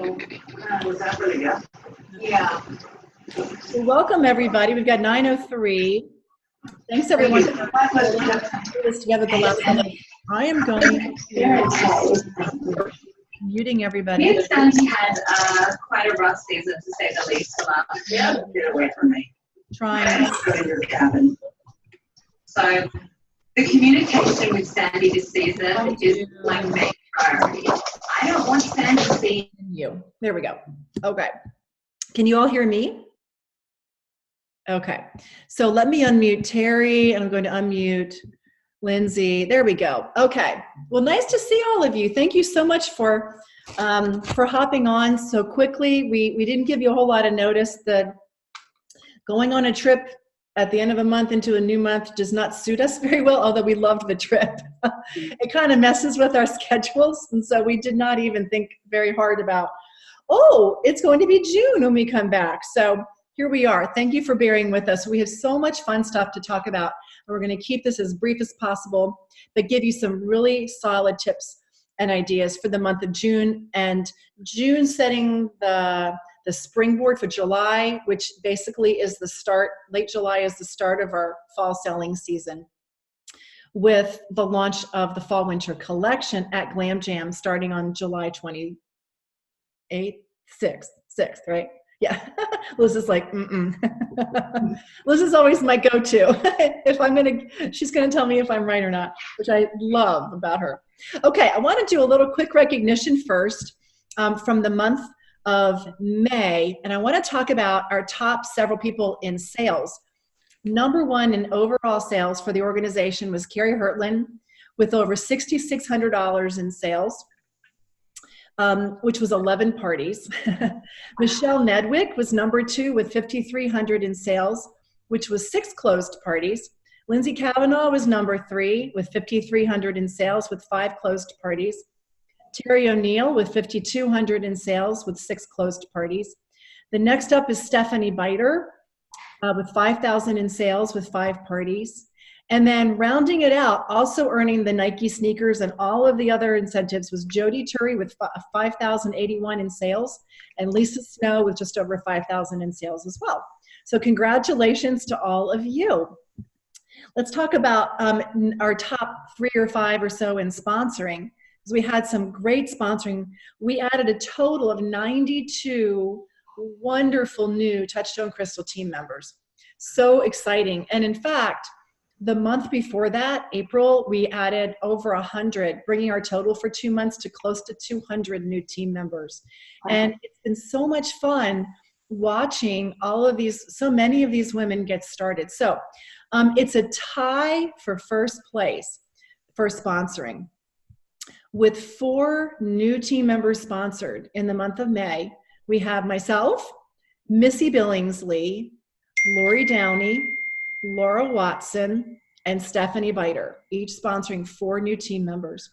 Was that really good? Yeah. So welcome everybody. We've got 9:03. Thanks everyone for putting this together the last minute. I am going to muting everybody. His son had quite a rough season, to say the least. Yeah, get away from me. Trying. So the communication with Sandy this season is my main priority. I don't want Sandy seeing you. There we go. Okay. Can you all hear me? Okay. So let me unmute Terry, and I'm going to unmute Lindsay. There we go. Okay. Well, nice to see all of you. Thank you so much for hopping on so quickly. We didn't give you a whole lot of notice. That going on a trip at the end of a month into a new month does not suit us very well, although we loved the trip. It kind of messes with our schedules, and so we did not even think very hard about, oh, it's going to be June when we come back. So here we are. Thank you for bearing with us. We have so much fun stuff to talk about, and we're going to keep this as brief as possible, but give you some really solid tips and ideas for the month of June, and June setting the springboard for July, which basically is the start. Late July is the start of our fall selling season, with the launch of the fall winter collection at Glam Jam starting on July 28th, 6th, right? Yeah. Liz is like, Liz is always my go-to. She's gonna tell me if I'm right or not, which I love about her. Okay, I want to do a little quick recognition first from the month of May, and I want to talk about our top several people in sales. Number one in overall sales for the organization was Carrie Hertland with over $6,600 in sales, which was 11 parties. Michelle Nedwick was number two with $5,300 in sales, which was 6 closed parties. Lindsey Cavanaugh was number three with $5,300 in sales with 5 closed parties. Terri O'Neill with $5,200 in sales with 6 closed parties. The next up is Stephanie Biter with $5,000 in sales with 5 parties. And then rounding it out, also earning the Nike sneakers and all of the other incentives, was Jody Turry with $5,081 in sales, and Lisa Snow with just over $5,000 in sales as well. So congratulations to all of you. Let's talk about our top 3 or 5 or so in sponsoring. We had some great sponsoring. We added a total of 92 wonderful new Touchstone Crystal team members. So exciting. And in fact, the month before that, April, we added over 100, bringing our total for 2 months to close to 200 new team members. And it's been so much fun watching all of these, so many of these women get started. So it's a tie for first place for sponsoring, with 4 new team members sponsored in the month of May. We have myself, Missy Billingsley, Lori Downey, Laura Watson, and Stephanie Biter, each sponsoring 4 new team members.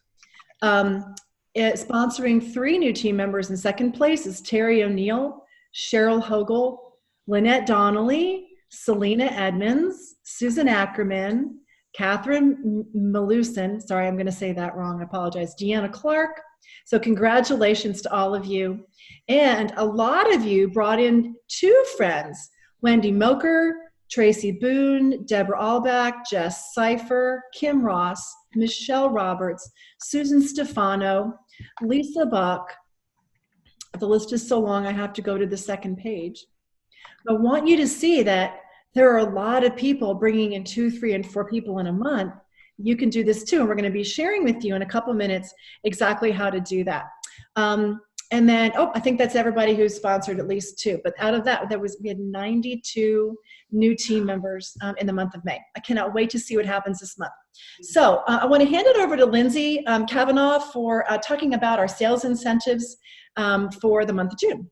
Sponsoring 3 new team members in second place is Terri O'Neill, Cheryl Hogle, Lynette Donnelly, Selena Edmonds, Susan Ackerman, Catherine Malusin, sorry, I'm going to say that wrong, I apologize, Deanna Clark. So congratulations to all of you. And a lot of you brought in 2 friends, Wendy Moker, Tracy Boone, Deborah Allback, Jess Seifer, Kim Ross, Michelle Roberts, Susan Stefano, Lisa Buck. The list is so long, I have to go to the second page. I want you to see that there are a lot of people bringing in 2, 3, and 4 people in a month. You can do this too, and we're going to be sharing with you in a couple minutes exactly how to do that. And then, I think that's everybody who's sponsored at least 2. But out of that, we had 92 new team members in the month of May. I cannot wait to see what happens this month. So I want to hand it over to Lindsey Cavanaugh for talking about our sales incentives for the month of June.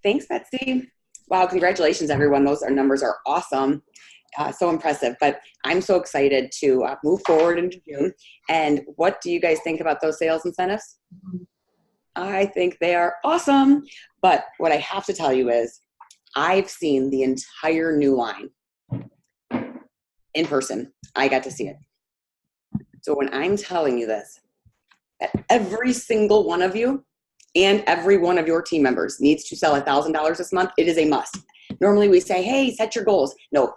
Thanks, Betsy. Wow, congratulations, everyone. Those numbers are awesome. So impressive. But I'm so excited to move forward into June. And what do you guys think about those sales incentives? I think they are awesome. But what I have to tell you is I've seen the entire new line in person. I got to see it. So when I'm telling you this, that every single one of you and every one of your team members needs to sell $1,000 this month, it is a must. Normally we say, hey, set your goals. No.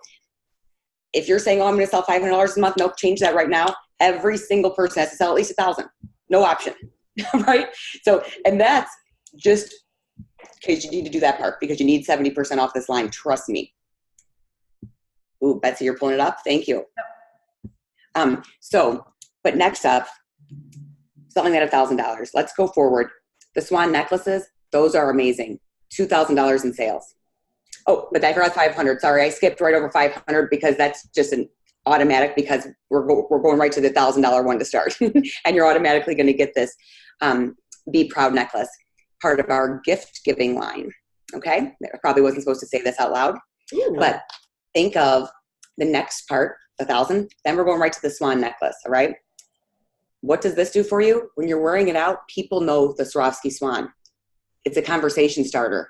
If you're saying, oh, I'm going to sell $500 a month, no, change that right now. Every single person has to sell at least 1,000. No option, right? So, and that's just because you need to do that part because you need 70% off this line. Trust me. Ooh, Betsy, you're pulling it up. Thank you. But next up, selling at $1,000. Let's go forward. The swan necklaces, those are amazing. $2,000 in sales. Oh, but I forgot 500. Sorry, I skipped right over 500 because that's just an automatic because we're going right to the $1,000 one to start. And you're automatically going to get this Be Proud necklace, part of our gift giving line. Okay? I probably wasn't supposed to say this out loud. Ooh. But think of the next part, 1,000. Then we're going right to the swan necklace. All right? What does this do for you? When you're wearing it out, people know the Swarovski swan. It's a conversation starter,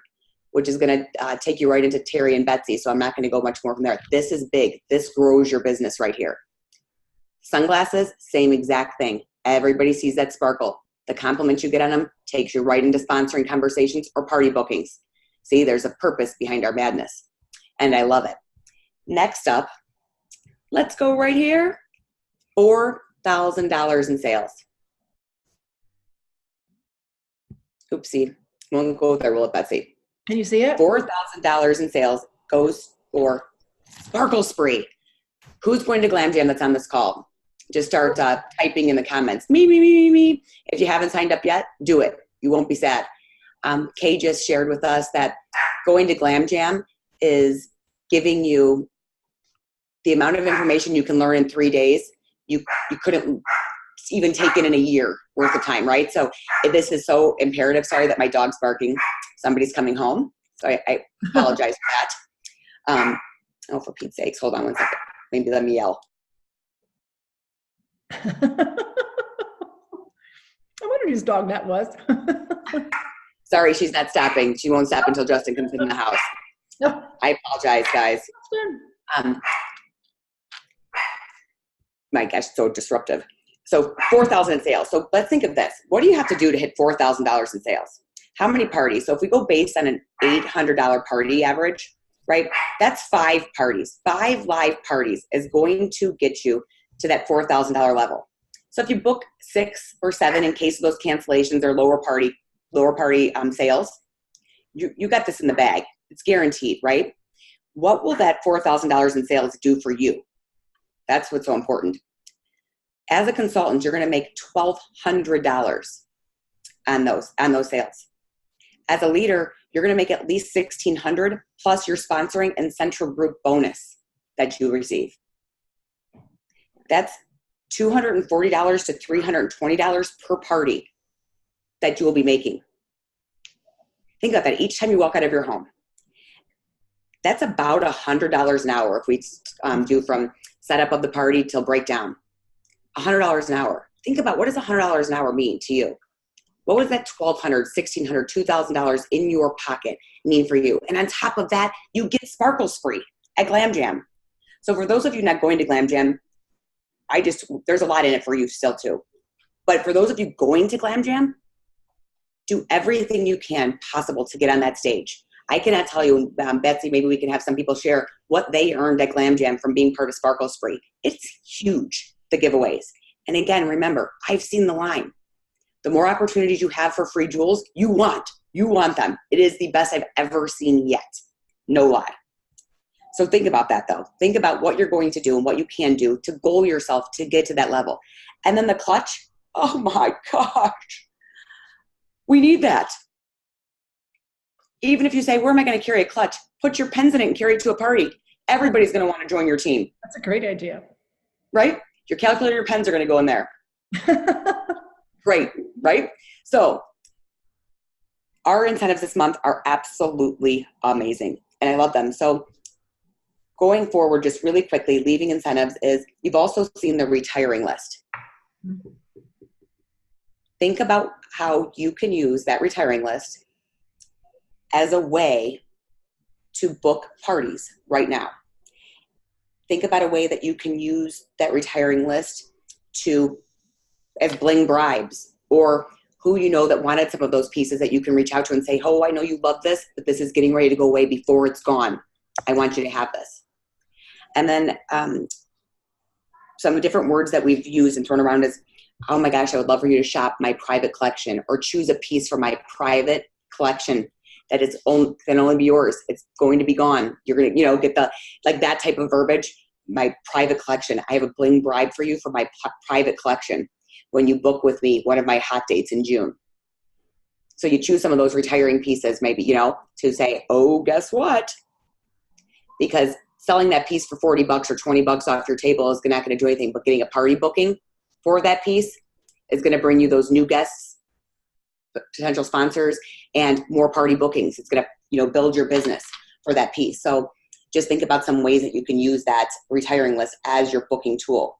which is going to take you right into Terri and Betsey. So I'm not going to go much more from there. This is big. This grows your business right here. Sunglasses, same exact thing. Everybody sees that sparkle. The compliments you get on them takes you right into sponsoring conversations or party bookings. See, there's a purpose behind our madness. And I love it. Next up, let's go right here. $4,000 in sales. Oopsie. Won't go there, will it, Betsy? Can you see it? $4,000 in sales goes for Sparkle Spree. Who's going to Glam Jam that's on this call? Just start typing in the comments. Me. If you haven't signed up yet, do it. You won't be sad. Kay just shared with us that going to Glam Jam is giving you the amount of information you can learn in 3 days. You couldn't even take it in a year worth of time, right? So this is so imperative. Sorry that my dog's barking. Somebody's coming home. So I apologize for that. Oh, for Pete's sakes, hold on one second. Maybe let me yell. I wonder whose dog that was. Sorry, she's not stopping. She won't stop until Justin comes in the house. No. I apologize, guys. My gosh, so disruptive. So 4,000 in sales. So let's think of this. What do you have to do to hit $4,000 in sales? How many parties? So if we go based on an $800 party average, right? That's 5 parties. 5 live parties is going to get you to that $4,000 level. So if you book 6 or 7 in case of those cancellations or lower party sales, you got this in the bag. It's guaranteed, right? What will that $4,000 in sales do for you? That's what's so important. As a consultant, you're going to make $1,200 on those sales. As a leader, you're going to make at least $1,600 plus your sponsoring and central group bonus that you receive. That's $240 to $320 per party that you will be making. Think about that each time you walk out of your home. That's about $100 an hour if we do from setup of the party till breakdown. $100 an hour. Think about what does $100 an hour mean to you? What was that $1,200, $1,600, $2,000 in your pocket mean for you? And on top of that, you get Sparkle Spree at Glam Jam. So for those of you not going to Glam Jam, there's a lot in it for you still too. But for those of you going to Glam Jam, do everything you can possible to get on that stage. I cannot tell you, Betsy, maybe we can have some people share what they earned at Glam Jam from being part of Sparkle Spree. It's huge, the giveaways. And again, remember, I've seen the line. The more opportunities you have for free jewels, you want them. It is the best I've ever seen yet. No lie. So think about that though. Think about what you're going to do and what you can do to goal yourself to get to that level. And then the clutch, oh my gosh, we need that. Even if you say, where am I going to carry a clutch? Put your pens in it and carry it to a party. Everybody's going to want to join your team. That's a great idea. Right? Your calculator, your pens are going to go in there. Great, right? So our incentives this month are absolutely amazing, and I love them. So going forward, just really quickly, leaving incentives is you've also seen the retiring list. Think about how you can use that retiring list as a way to book parties right now. Think about a way that you can use that retiring list as bling bribes or who you know that wanted some of those pieces that you can reach out to and say, oh, I know you love this, but this is getting ready to go away before it's gone. I want you to have this. And then some different words that we've used and thrown around is, oh my gosh, I would love for you to shop my private collection, or choose a piece from my private collection that can only be yours. It's going to be gone. You're going to, get like that type of verbiage. My private collection. I have a bling bribe for you for my private collection when you book with me one of my hot dates in June. So you choose some of those retiring pieces, maybe, to say, oh, guess what? Because selling that piece for $40 or $20 off your table is not going to do anything, but getting a party booking for that piece is going to bring you those new guests, potential sponsors, and more party bookings. It's going to, build your business for that piece. So just think about some ways that you can use that retiring list as your booking tool.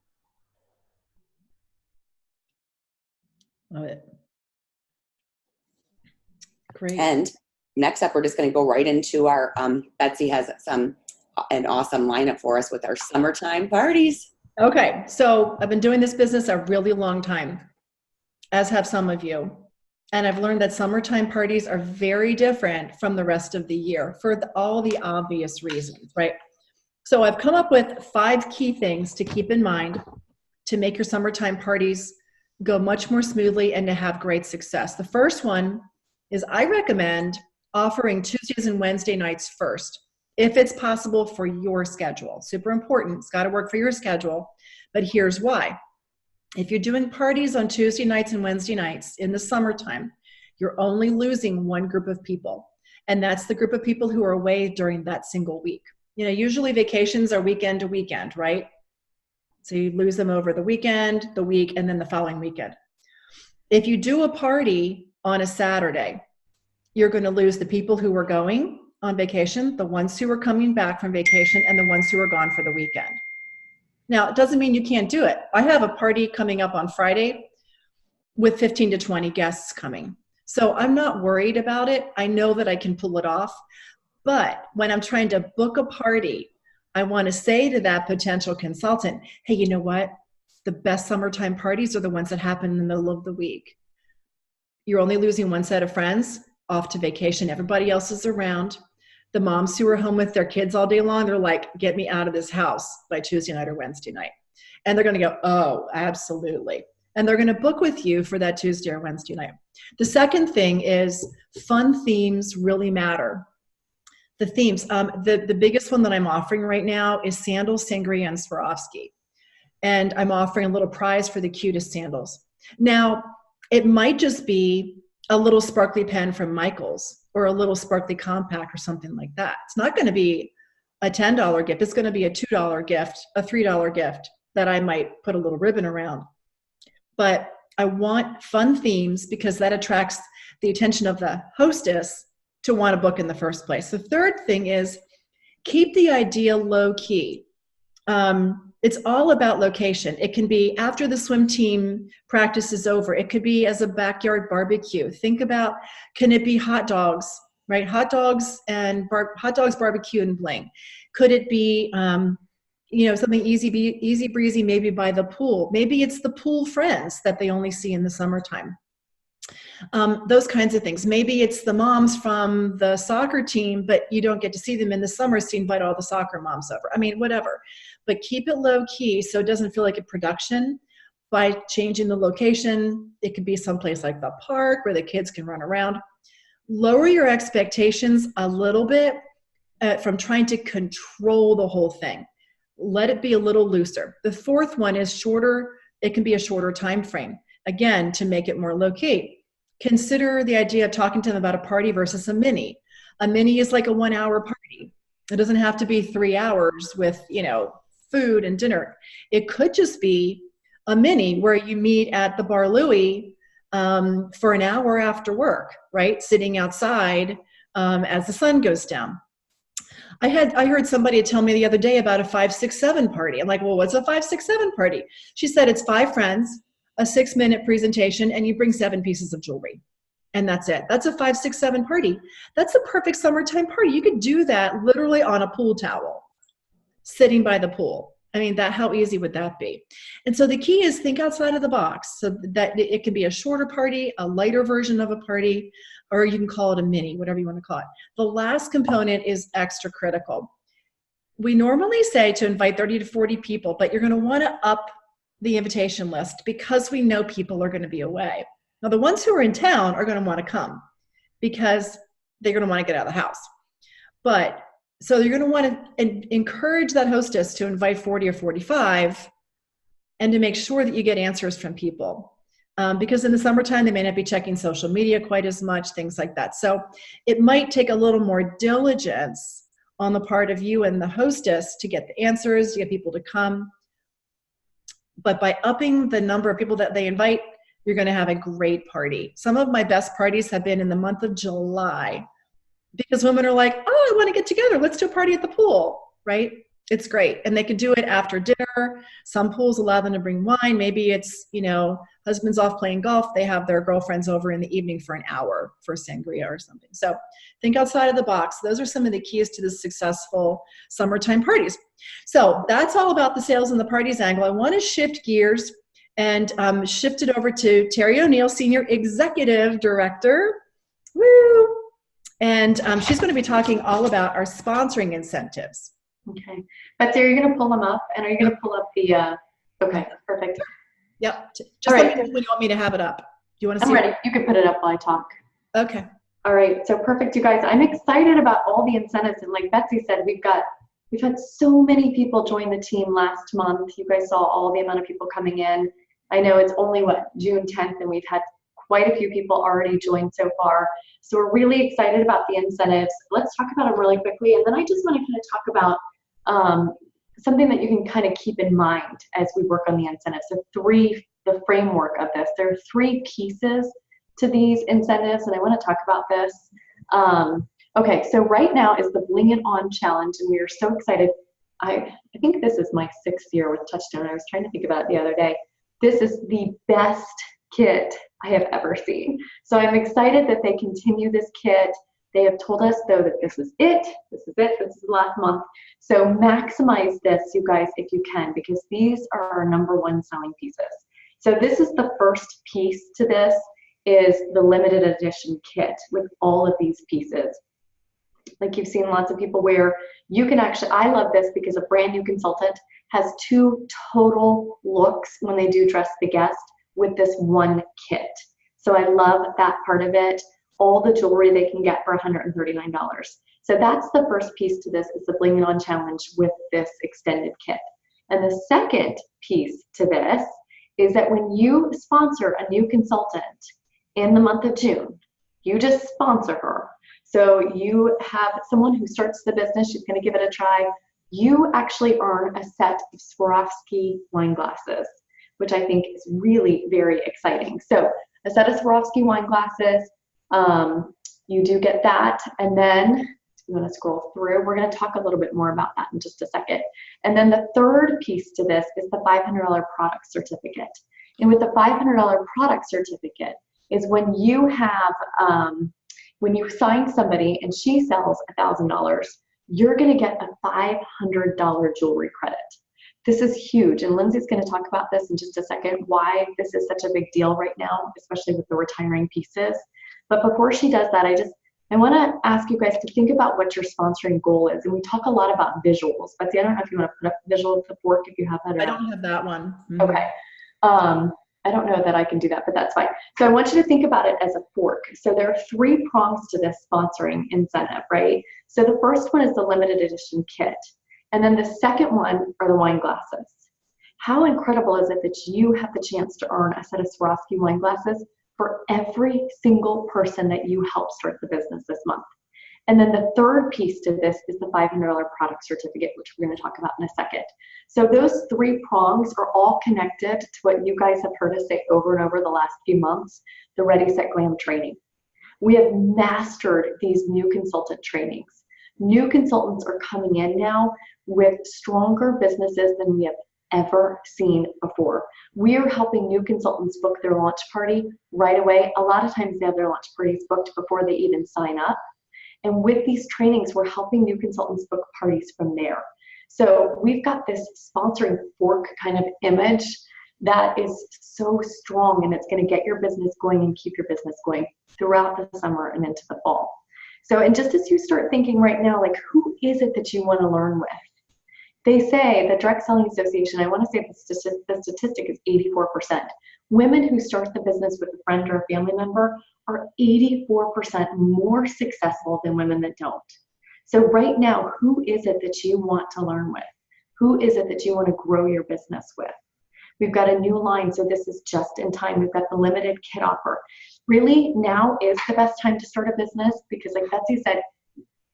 Love it. Great. And next up, we're just going to go right into our, Betsey has an awesome lineup for us with our summertime parties. Okay. So I've been doing this business a really long time, as have some of you. And I've learned that summertime parties are very different from the rest of the year for all the obvious reasons, right? So I've come up with 5 key things to keep in mind to make your summertime parties go much more smoothly and to have great success. The first one is I recommend offering Tuesdays and Wednesday nights first, if it's possible for your schedule. Super important. It's got to work for your schedule. But here's why. If you're doing parties on Tuesday nights and Wednesday nights in the summertime, you're only losing one group of people. And that's the group of people who are away during that single week. Usually vacations are weekend to weekend, right? So you lose them over the weekend, the week, and then the following weekend. If you do a party on a Saturday, you're going to lose the people who are going on vacation, the ones who are coming back from vacation, and the ones who are gone for the weekend. Now, it doesn't mean you can't do it. I have a party coming up on Friday with 15 to 20 guests coming. So I'm not worried about it. I know that I can pull it off. But when I'm trying to book a party, I want to say to that potential consultant, hey, you know what? The best summertime parties are the ones that happen in the middle of the week. You're only losing one set of friends off to vacation. Everybody else is around. The moms who are home with their kids all day long, they're like, get me out of this house by Tuesday night or Wednesday night. And they're going to go, oh, absolutely. And they're going to book with you for that Tuesday or Wednesday night. The second thing is fun themes really matter. The themes, the biggest one that I'm offering right now is sandals, sangria, and Swarovski. And I'm offering a little prize for the cutest sandals. Now, it might just be a little sparkly pen from Michael's, or a little sparkly compact or something like that. It's not going to be a $10 gift. It's going to be a $2 gift, a $3 gift that I might put a little ribbon around. But I want fun themes because that attracts the attention of the hostess to want to book in the first place. The third thing is keep the idea low key. It's all about location. It can be after the swim team practice is over. It could be as a backyard barbecue. Think about, can it be hot dogs, right? Hot dogs, barbecue, and bling. Could it be, something easy breezy, maybe by the pool. Maybe it's the pool friends that they only see in the summertime. Those kinds of things. Maybe it's the moms from the soccer team, but you don't get to see them in the summer, so you invite all the soccer moms over. I mean, whatever. But keep it low key so it doesn't feel like a production by changing the location. It could be someplace like the park where the kids can run around. Lower your expectations a little bit from trying to control the whole thing. Let it be a little looser. The fourth one is shorter. It can be a shorter time frame. Again, to make it more low key. Consider the idea of talking to them about a party versus a mini. A mini is like a 1 hour party. It doesn't have to be 3 hours with, food and dinner. It could just be a mini where you meet at the Bar Louie for an hour after work, right? Sitting outside as the sun goes down. I heard somebody tell me the other day about a 5, 6, 7 party. I'm like, well, what's a 5, 6, 7 party? She said it's 5 friends, a 6-minute presentation, and you bring 7 pieces of jewelry. And that's it. That's a 5, 6, 7 party. That's a perfect summertime party. You could do that literally on a pool towel, sitting by the pool. I mean, how easy would that be? And so the key is think outside of the box, so that it can be a shorter party, a lighter version of a party, or you can call it a mini, whatever you want to call it. The last component is extra critical. We normally say to invite 30 to 40 people, but you're going to want to up the invitation list because we know people are going to be away. Now, the ones who are in town are going to want to come because they're going to want to get out of the house. But so you're going to want to encourage that hostess to invite 40 or 45 and to make sure that you get answers from people. Because in the summertime, they may not be checking social media quite as much, things like that. So it might take a little more diligence on the part of you and the hostess to get the answers, to get people to come. But by upping the number of people that they invite, you're going to have a great party. Some of my best parties have been in the month of July, because women are like, oh, I want to get together. Let's do a party at the pool, right? It's great. And they can do it after dinner. Some pools allow them to bring wine. Maybe it's, husband's off playing golf. They have their girlfriends over in the evening for an hour for sangria or something. So think outside of the box. Those are some of the keys to the successful summertime parties. So that's all about the sales and the parties angle. I want to shift gears and shift it over to Terri O'Neill, Senior Executive Director. Woo! And she's going to be talking all about our sponsoring incentives. Okay. Betsey, are you going to pull them up? And are you going to pull up the, okay, perfect. Yep. Just all let right. me know when you want me to have it up. Do you want to see I'm ready. it? You can put it up while I talk. Okay. All right. So perfect, you guys. I'm excited about all the incentives. And like Betsey said, we've had so many people join the team last month. You guys saw all the amount of people coming in. I know it's only, June 10th, and we've had quite a few people already join so far. So we're really excited about the incentives. Let's talk about them really quickly. And then I just want to kind of talk about something that you can kind of keep in mind as we work on the incentives. So the framework of this. There are 3 pieces to these incentives, and I want to talk about this. Okay, so right now is the Bling It On Challenge, and we are so excited. I think this is my 6th year with Touchstone. I was trying to think about it the other day. This is the best kit I have ever seen. So I'm excited that they continue this kit. They have told us, though, that this is it, this is the last month. So maximize this, you guys, if you can, because these are our #1 selling pieces. So this is the first piece to this, is the limited edition kit with all of these pieces. Like you've seen lots of people wear. You can actually, I love this because a brand new consultant has 2 total looks when they do dress the guest with this one kit. So I love that part of it. All the jewelry they can get for $139. So that's the first piece to this, is the Bling It On Challenge with this extended kit. And the second piece to this is that when you sponsor a new consultant in the month of June, you just sponsor her. So you have someone who starts the business, she's going to give it a try. You actually earn a set of Swarovski wine glasses, which I think is really very exciting. So a set of Swarovski wine glasses, you do get that. And then I'm going to scroll through. We're going to talk a little bit more about that in just a second. And then the third piece to this is the $500 product certificate. And with the $500 product certificate is when you have, when you sign somebody and she sells $1,000, you're going to get a $500 jewelry credit. This is huge, and Lindsey's going to talk about this in just a second, why this is such a big deal right now, especially with the retiring pieces. But before she does that, I want to ask you guys to think about what your sponsoring goal is. And we talk a lot about visuals. Betsey, I don't know if you want to put up visual of the fork, if you have that. I don't have that one. Mm-hmm. Okay. I don't know that I can do that, but that's fine. So I want you to think about it as a fork. So there are 3 prongs to this sponsoring incentive, right? So the first one is the limited edition kit. And then the second one are the wine glasses. How incredible is it that you have the chance to earn a set of Swarovski wine glasses for every single person that you help start the business this month? And then the third piece to this is the $500 product certificate, which we're going to talk about in a second. So those 3 prongs are all connected to what you guys have heard us say over and over the last few months, the Ready, Set, Glam training. We have mastered these new consultant trainings. New consultants are coming in now with stronger businesses than we have ever seen before. We are helping new consultants book their launch party right away. A lot of times they have their launch parties booked before they even sign up. And with these trainings, we're helping new consultants book parties from there. So we've got this sponsoring fork kind of image that is so strong, and it's going to get your business going and keep your business going throughout the summer and into the fall. So, and just as you start thinking right now, like, who is it that you want to learn with? They say, the Direct Selling Association, I want to say the statistic is 84%. Women who start the business with a friend or a family member are 84% more successful than women that don't. So right now, who is it that you want to learn with? Who is it that you want to grow your business with? We've got a new line, so this is just in time. We've got the limited kit offer. Really, now is the best time to start a business, because like Betsey said,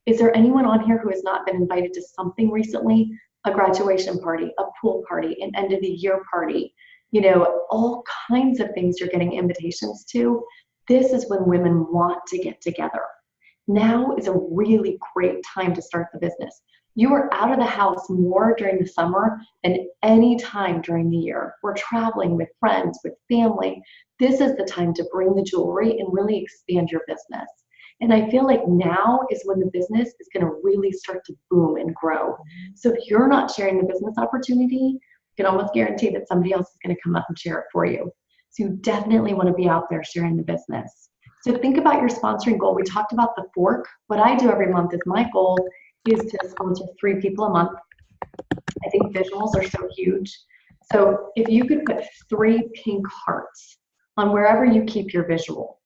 is there anyone on here who has not been invited to something recently? A graduation party, a pool party, an end of the year party, you know, all kinds of things you're getting invitations to. This is when women want to get together. Now is a really great time to start the business. You are out of the house more during the summer than any time during the year. We're traveling with friends, with family. This is the time to bring the jewelry and really expand your business. And I feel like now is when the business is going to really start to boom and grow. So if you're not sharing the business opportunity, you can almost guarantee that somebody else is going to come up and share it for you. So you definitely want to be out there sharing the business. So think about your sponsoring goal. We talked about the fork. What I do every month is my goal is to sponsor 3 people a month. I think visuals are so huge. So if you could put 3 pink hearts on wherever you keep your visual,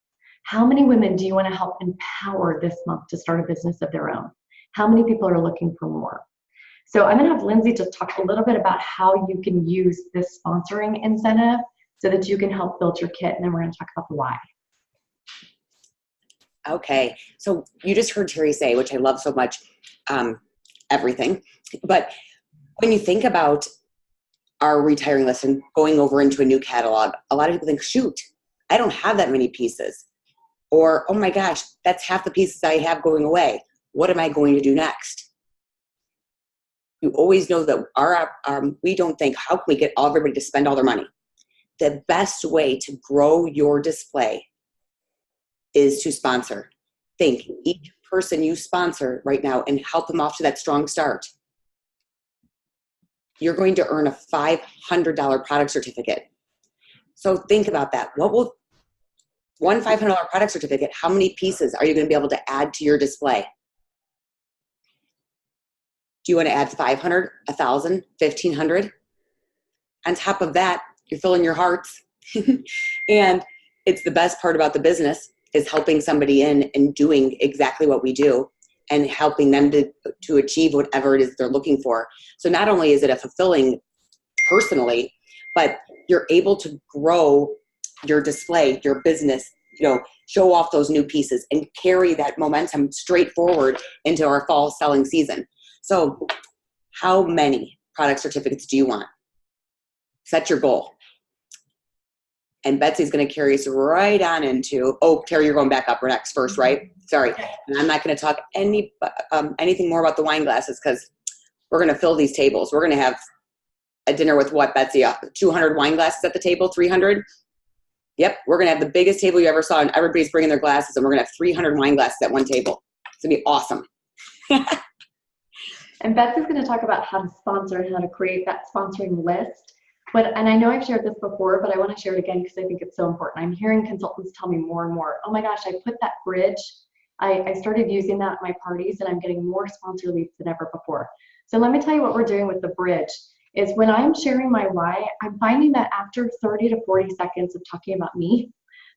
how many women do you want to help empower this month to start a business of their own? How many people are looking for more? So I'm going to have Lindsey just talk a little bit about how you can use this sponsoring incentive so that you can help build your kit, and then we're going to talk about the why. Okay, so you just heard Terri say, which I love so much, everything. But when you think about our retiring list and going over into a new catalog, a lot of people think, shoot, I don't have that many pieces. Or, oh my gosh, that's half the pieces I have going away. What am I going to do next? You always know that we don't think, how can we get everybody to spend all their money? The best way to grow your display is to sponsor. Think each person you sponsor right now and help them off to that strong start. You're going to earn a $500 product certificate. So think about that. What will one $500 product certificate, how many pieces are you going to be able to add to your display? Do you want to add 500, 1,000, 1,500? On top of that, you're filling your hearts. And it's the best part about the business is helping somebody in and doing exactly what we do and helping them to achieve whatever it is they're looking for. So not only is it a fulfilling personally, but you're able to grow your display, your business, you know, show off those new pieces and carry that momentum straight forward into our fall selling season. So how many product certificates do you want? Set your goal. And Betsey's going to carry us right on into, oh, Terri, you're going back up next first, right? Sorry. And I'm not going to talk anything more about the wine glasses because we're going to fill these tables. We're going to have a dinner with what, Betsey? 200 wine glasses at the table, 300? Yep, we're going to have the biggest table you ever saw, and everybody's bringing their glasses, and we're going to have 300 wine glasses at one table. It's going to be awesome. And Betsey's going to talk about how to sponsor and how to create that sponsoring list. And I know I've shared this before, but I want to share it again because I think it's so important. I'm hearing consultants tell me more and more, oh my gosh, I put that bridge. I started using that at my parties, and I'm getting more sponsor leads than ever before. So let me tell you what we're doing with the bridge. Is when I'm sharing my why, I'm finding that after 30 to 40 seconds of talking about me,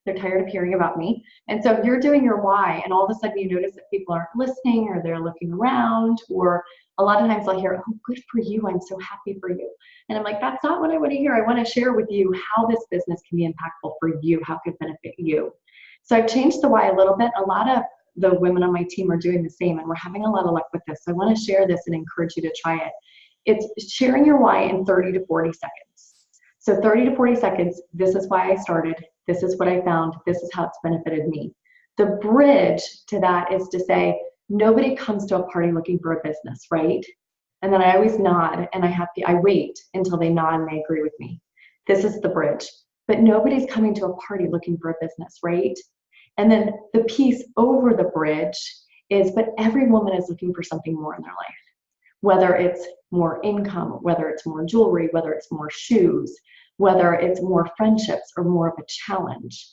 they're tired of hearing about me. And so if you're doing your why and all of a sudden you notice that people aren't listening or they're looking around, or a lot of times I'll hear, oh, good for you, I'm so happy for you. And I'm like, that's not what I want to hear. I want to share with you how this business can be impactful for you, how it could benefit you. So I've changed the why a little bit. A lot of the women on my team are doing the same, and we're having a lot of luck with this. So I want to share this and encourage you to try it. It's sharing your why in 30 to 40 seconds. So 30 to 40 seconds, this is why I started. This is what I found. This is how it's benefited me. The bridge to that is to say, nobody comes to a party looking for a business, right? And then I always nod, and I wait until they nod and they agree with me. This is the bridge. But nobody's coming to a party looking for a business, right? And then the piece over the bridge is, but every woman is looking for something more in their life. Whether it's more income, whether it's more jewelry, whether it's more shoes, whether it's more friendships or more of a challenge.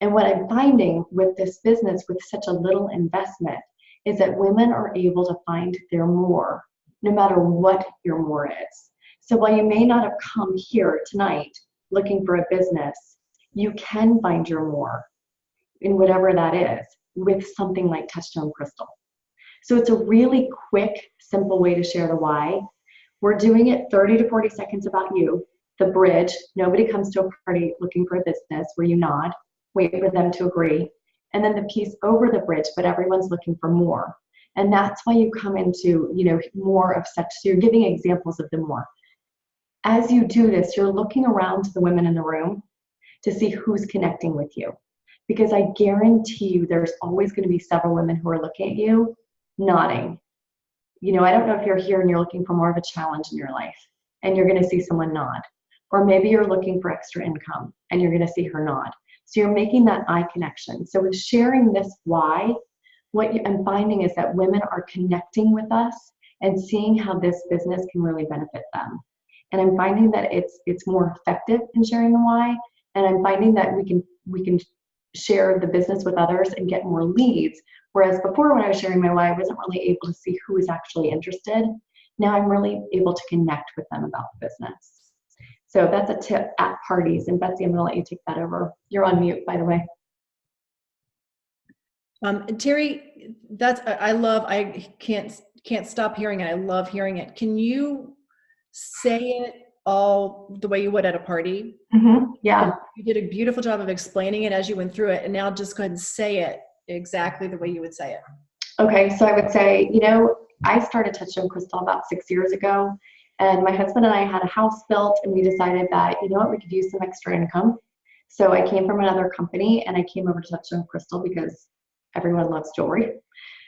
And what I'm finding with this business with such a little investment is that women are able to find their more, no matter what your more is. So while you may not have come here tonight looking for a business, you can find your more in whatever that is with something like Touchstone Crystal. So it's a really quick, simple way to share the why. We're doing it 30 to 40 seconds about you, the bridge. Nobody comes to a party looking for a business where you nod, wait for them to agree, and then the piece over the bridge, but everyone's looking for more. And that's why you come into, more of such, so you're giving examples of the more. As you do this, you're looking around to the women in the room to see who's connecting with you. Because I guarantee you there's always going to be several women who are looking at you, nodding. I don't know if you're here and you're looking for more of a challenge in your life and you're going to see someone nod. Or maybe you're looking for extra income and you're going to see her nod. So you're making that eye connection. So with sharing this why, what I'm finding is that women are connecting with us and seeing how this business can really benefit them. And I'm finding that it's more effective in sharing the why. And I'm finding that we can share the business with others and get more leads. Whereas before, when I was sharing my why, I wasn't really able to see who was actually interested. Now I'm really able to connect with them about the business. So that's a tip at parties. And Betsey, I'm going to let you take that over. You're on mute, by the way. Terri, I can't stop hearing it. I love hearing it. Can you say it all the way you would at a party? Mm-hmm. Yeah. You did a beautiful job of explaining it as you went through it. And now just go ahead and say it exactly the way you would say it. Okay. So I would say, I started Touchstone Crystal about 6 years ago. And my husband and I had a house built and we decided that, we could use some extra income. So I came from another company and I came over to Touchstone Crystal because everyone loves jewelry.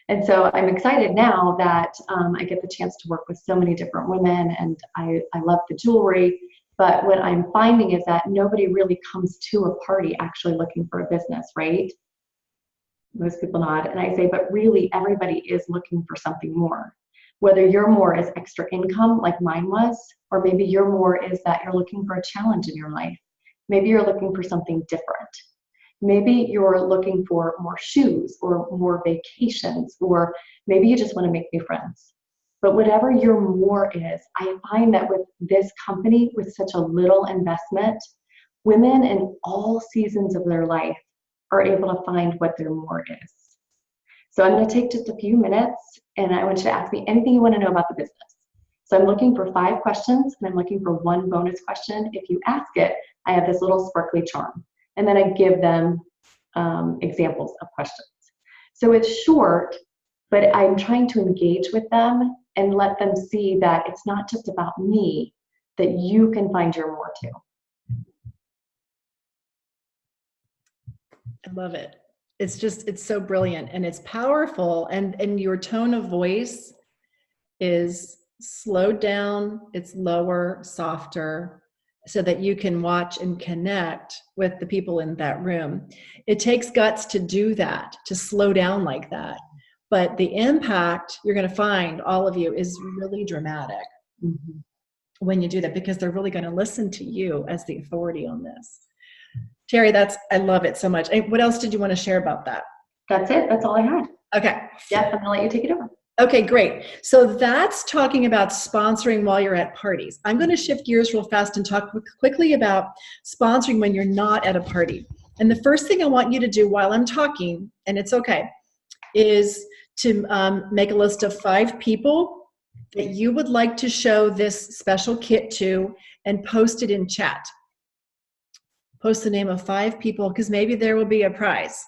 And so I'm excited now that I get the chance to work with so many different women and I love the jewelry. But what I'm finding is that nobody really comes to a party actually looking for a business, right? Most people nod. And I say, but really everybody is looking for something more. Whether your more is extra income like mine was, or maybe your more is that you're looking for a challenge in your life. Maybe you're looking for something different. Maybe you're looking for more shoes or more vacations, or maybe you just want to make new friends. But whatever your more is, I find that with this company, with such a little investment, women in all seasons of their life are able to find what their more is. So I'm going to take just a few minutes and I want you to ask me anything you want to know about the business. So I'm looking for 5 questions and I'm looking for 1 bonus question. If you ask it, I have this little sparkly charm. And then I give them examples of questions. So it's short, but I'm trying to engage with them and let them see that it's not just about me, that you can find your more too. I love it. It's so brilliant and it's powerful. And your tone of voice is slowed down, it's lower, softer, so that you can watch and connect with the people in that room. It takes guts to do that, to slow down like that. But the impact you're going to find, all of you, is really dramatic when you do that, because they're really going to listen to you as the authority on this. Terri, I love it so much. What else did you want to share about that? That's it. That's all I had. Okay. Yes, I'm going to let you take it over. Okay, great. So that's talking about sponsoring while you're at parties. I'm going to shift gears real fast and talk quickly about sponsoring when you're not at a party. And the first thing I want you to do while I'm talking, and it's okay, is to make a list of 5 people that you would like to show this special kit to and post it in chat. Post the name of 5 people, because maybe there will be a prize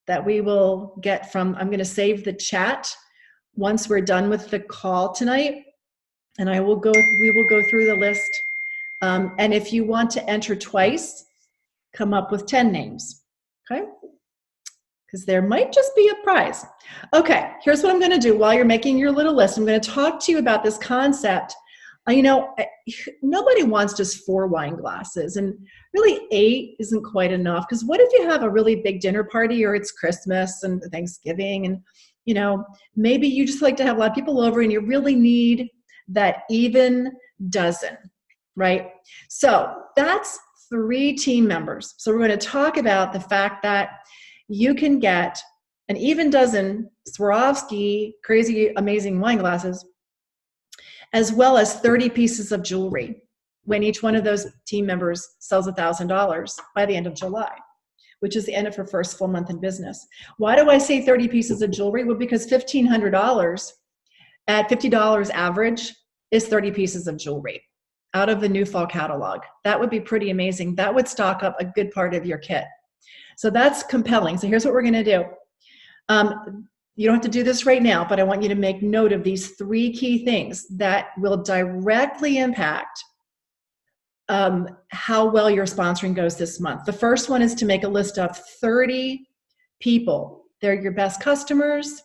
that we will get from, I'm going to save the chat once we're done with the call tonight, and we will go through the list. And if you want to enter twice, come up with 10 names, okay? Because there might just be a prize. Okay, here's what I'm going to do while you're making your little list. I'm going to talk to you about this concept. Nobody wants just 4 wine glasses, and really 8 isn't quite enough, because what if you have a really big dinner party, or it's Christmas and Thanksgiving, and maybe you just like to have a lot of people over and you really need that even dozen, right? So that's 3 team members. So we're going to talk about the fact that you can get an even dozen Swarovski crazy amazing wine glasses, as well as 30 pieces of jewelry when each one of those team members sells $1,000 by the end of July, which is the end of her first full month in business. Why do I say 30 pieces of jewelry? Well, because $1,500 at $50 average is 30 pieces of jewelry out of the new fall catalog. That would be pretty amazing. That would stock up a good part of your kit. So that's compelling. So here's what we're going to do. You don't have to do this right now, but I want you to make note of these 3 key things that will directly impact how well your sponsoring goes this month. The first one is to make a list of 30 people. They're your best customers.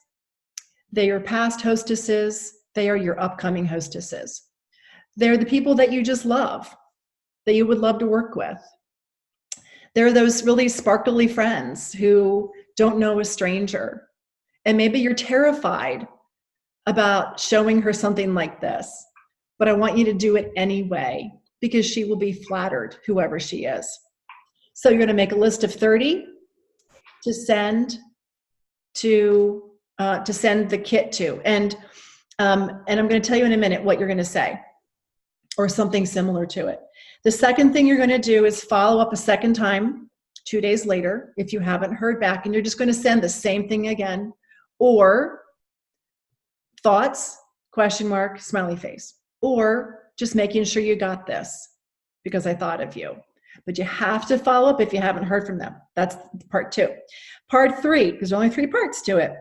They're your past hostesses. They are your upcoming hostesses. They're the people that you just love, that you would love to work with. They're those really sparkly friends who don't know a stranger. And maybe you're terrified about showing her something like this, but I want you to do it anyway because she will be flattered, whoever she is. So you're going to make a list of 30 to send the kit to. And I'm going to tell you in a minute what you're going to say or something similar to it. The second thing you're going to do is follow up a second time 2 days later if you haven't heard back, and you're just going to send the same thing again, or thoughts, question mark, smiley face, or just making sure you got this because I thought of you. But you have to follow up if you haven't heard from them. That's part 2. Part 3, because there are only 3 parts to it,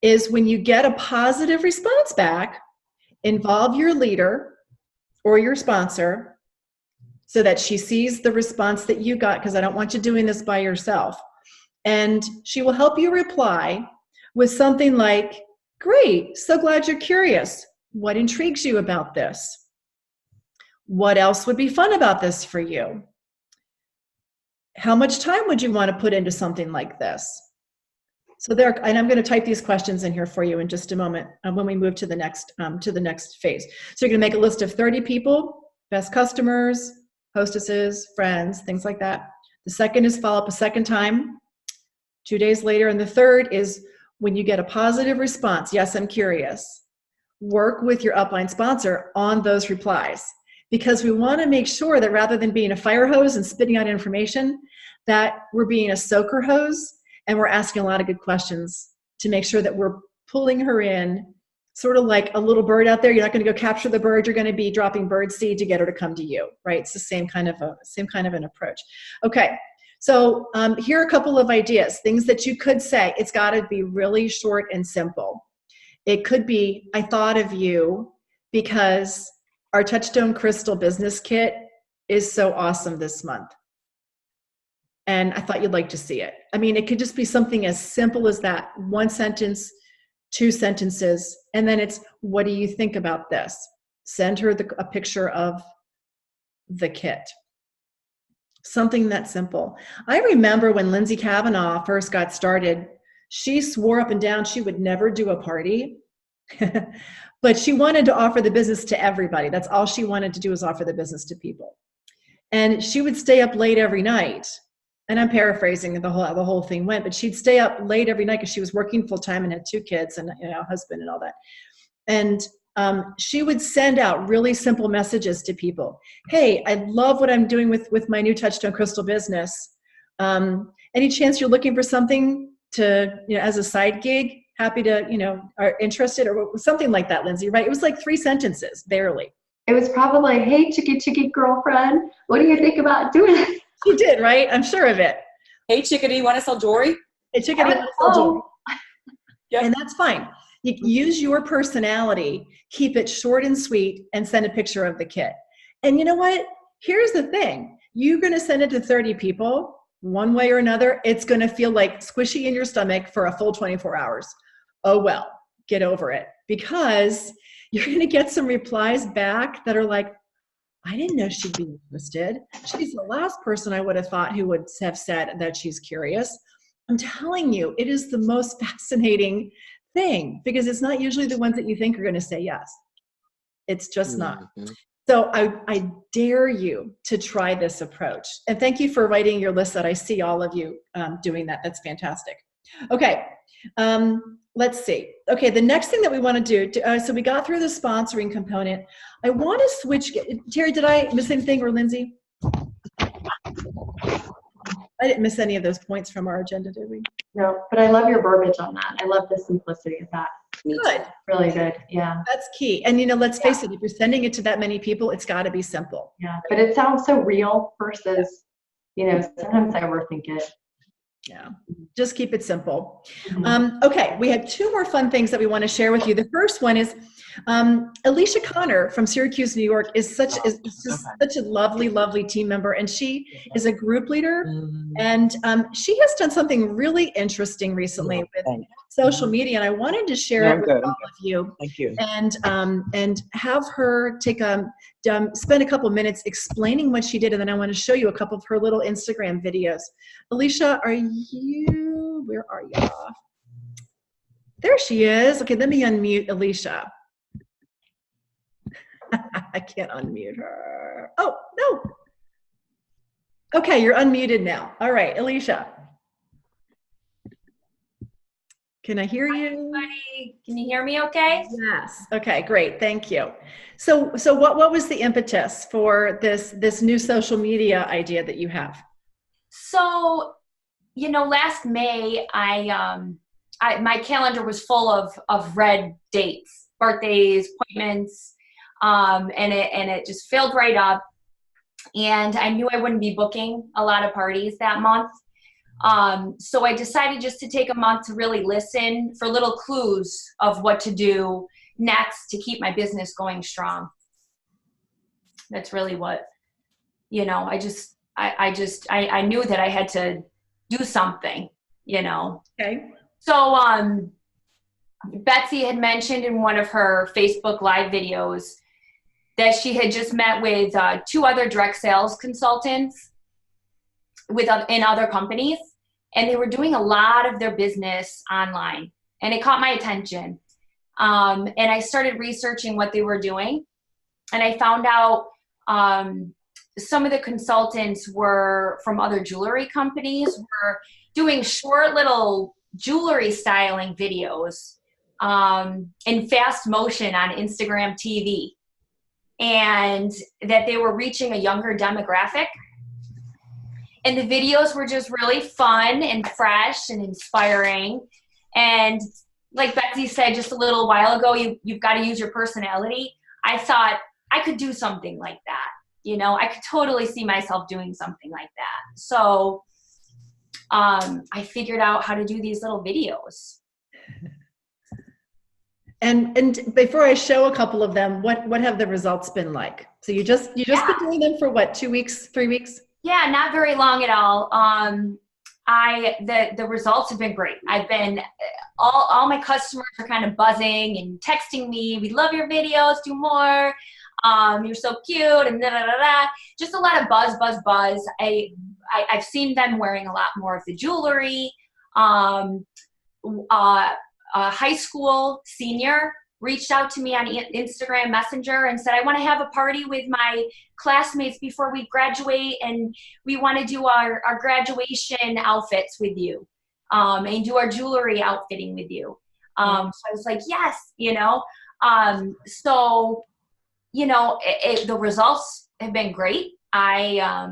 is when you get a positive response back, involve your leader or your sponsor so that she sees the response that you got, because I don't want you doing this by yourself. And she will help you reply with something like, great, so glad you're curious. What intrigues you about this? What else would be fun about this for you? How much time would you want to put into something like this? So there, and I'm going to type these questions in here for you in just a moment when we move to the next phase. So you're going to make a list of 30 people, best customers, hostesses, friends, things like that. The second is follow up a second time, 2 days later. And the third is when you get a positive response, yes, I'm curious, work with your upline sponsor on those replies, because we want to make sure that rather than being a fire hose and spitting out information, that we're being a soaker hose and we're asking a lot of good questions to make sure that we're pulling her in, sort of like a little bird out there. You're not going to go capture the bird. You're going to be dropping bird seed to get her to come to you, right? It's the same kind of an approach. Okay. So here are a couple of ideas, things that you could say. It's got to be really short and simple. It could be, I thought of you because our Touchstone Crystal Business Kit is so awesome this month, and I thought you'd like to see it. I mean, it could just be something as simple as that. 1 sentence, 2 sentences, and then it's, what do you think about this? Send her a picture of the kit. Something that simple. I remember when Lindsey Cavanaugh first got started, she swore up and down she would never do a party, but she wanted to offer the business to everybody. That's all she wanted to do, was offer the business to people. And she would stay up late every night. And I'm paraphrasing the whole thing went, but she'd stay up late every night because she was working full time and had 2 kids and a husband and all that. And she would send out really simple messages to people. Hey, I love what I'm doing with my new Touchstone Crystal business. Any chance you're looking for something to, as a side gig? Happy to, are interested, or something like that, Lindsey, right? It was like 3 sentences, barely. It was probably, hey, chicky girlfriend, what do you think about doing it? She did, right? I'm sure of it. Hey, chickadee, want to sell jewelry? Hey, chickadee, want to sell jewelry? Yep. And that's fine. You use your personality, keep it short and sweet, and send a picture of the kit. And you know what? Here's the thing. You're going to send it to 30 people, one way or another. It's going to feel like squishy in your stomach for a full 24 hours. Oh, well, get over it. Because you're going to get some replies back that are like, I didn't know she'd be interested. She's the last person I would have thought who would have said that she's curious. I'm telling you, it is the most fascinating thing, because it's not usually the ones that you think are going to say yes. It's just not. So I dare you to try this approach. And thank you for writing your list that I see all of you doing that. That's fantastic. Okay, let's see. Okay, the next thing that we want to do, so we got through the sponsoring component. I want to switch. Terri, did I miss anything, or Lindsay? I didn't miss any of those points from our agenda, did we? No, but I love your verbiage on that. I love the simplicity of that. Good. Really good. Yeah. That's key. And, let's face it, if you're sending it to that many people, it's got to be simple. Yeah. But it sounds so real versus, sometimes I overthink it. Yeah. Just keep it simple. Okay. We have two more fun things that we want to share with you. The first one is Alicia Connor from Syracuse, New York is such a lovely, lovely team member. And she is a group leader. And she has done something really interesting recently with social media. And I wanted to share it with all of you. Thank you. And have her spend a couple minutes explaining what she did. And then I want to show you a couple of her little Instagram videos. Alicia, where are you? There she is. Okay, let me unmute Alicia. I can't unmute her. Oh, no. Okay, you're unmuted now. All right, Alicia. Can I hear you? Everybody, can you hear me okay? Yes. Okay, great. Thank you. So what was the impetus for this new social media idea that you have? So, last May, my calendar was full of red dates, birthdays, appointments, and it just filled right up. And I knew I wouldn't be booking a lot of parties that month. So I decided just to take a month to really listen for little clues of what to do next to keep my business going strong. That's really what, I knew that I had to do something, Okay. So, Betsey had mentioned in one of her Facebook Live videos that she had just met with 2 other direct sales consultants in other companies, and they were doing a lot of their business online, and it caught my attention. And I started researching what they were doing, and I found out some of the consultants were from other jewelry companies, were doing short little jewelry styling videos in fast motion on Instagram TV, and that they were reaching a younger demographic. And the videos were just really fun and fresh and inspiring. And like Betsey said just a little while ago, you've got to use your personality. I thought I could do something like that. I could totally see myself doing something like that. So I figured out how to do these little videos. And before I show a couple of them, what have the results been like? So you just been doing them for what, 2 weeks, 3 weeks? Yeah, not very long at all. The results have been great. I've been all my customers are kind of buzzing and texting me. We love your videos. Do more. You're so cute and da da da da. Just a lot of buzz. I've seen them wearing a lot more of the jewelry. A high school senior reached out to me on Instagram Messenger and said, I want to have a party with my classmates before we graduate, and we want to do our graduation outfits with you, and do our jewelry outfitting with you. So I was like, yes, so, the results have been great. I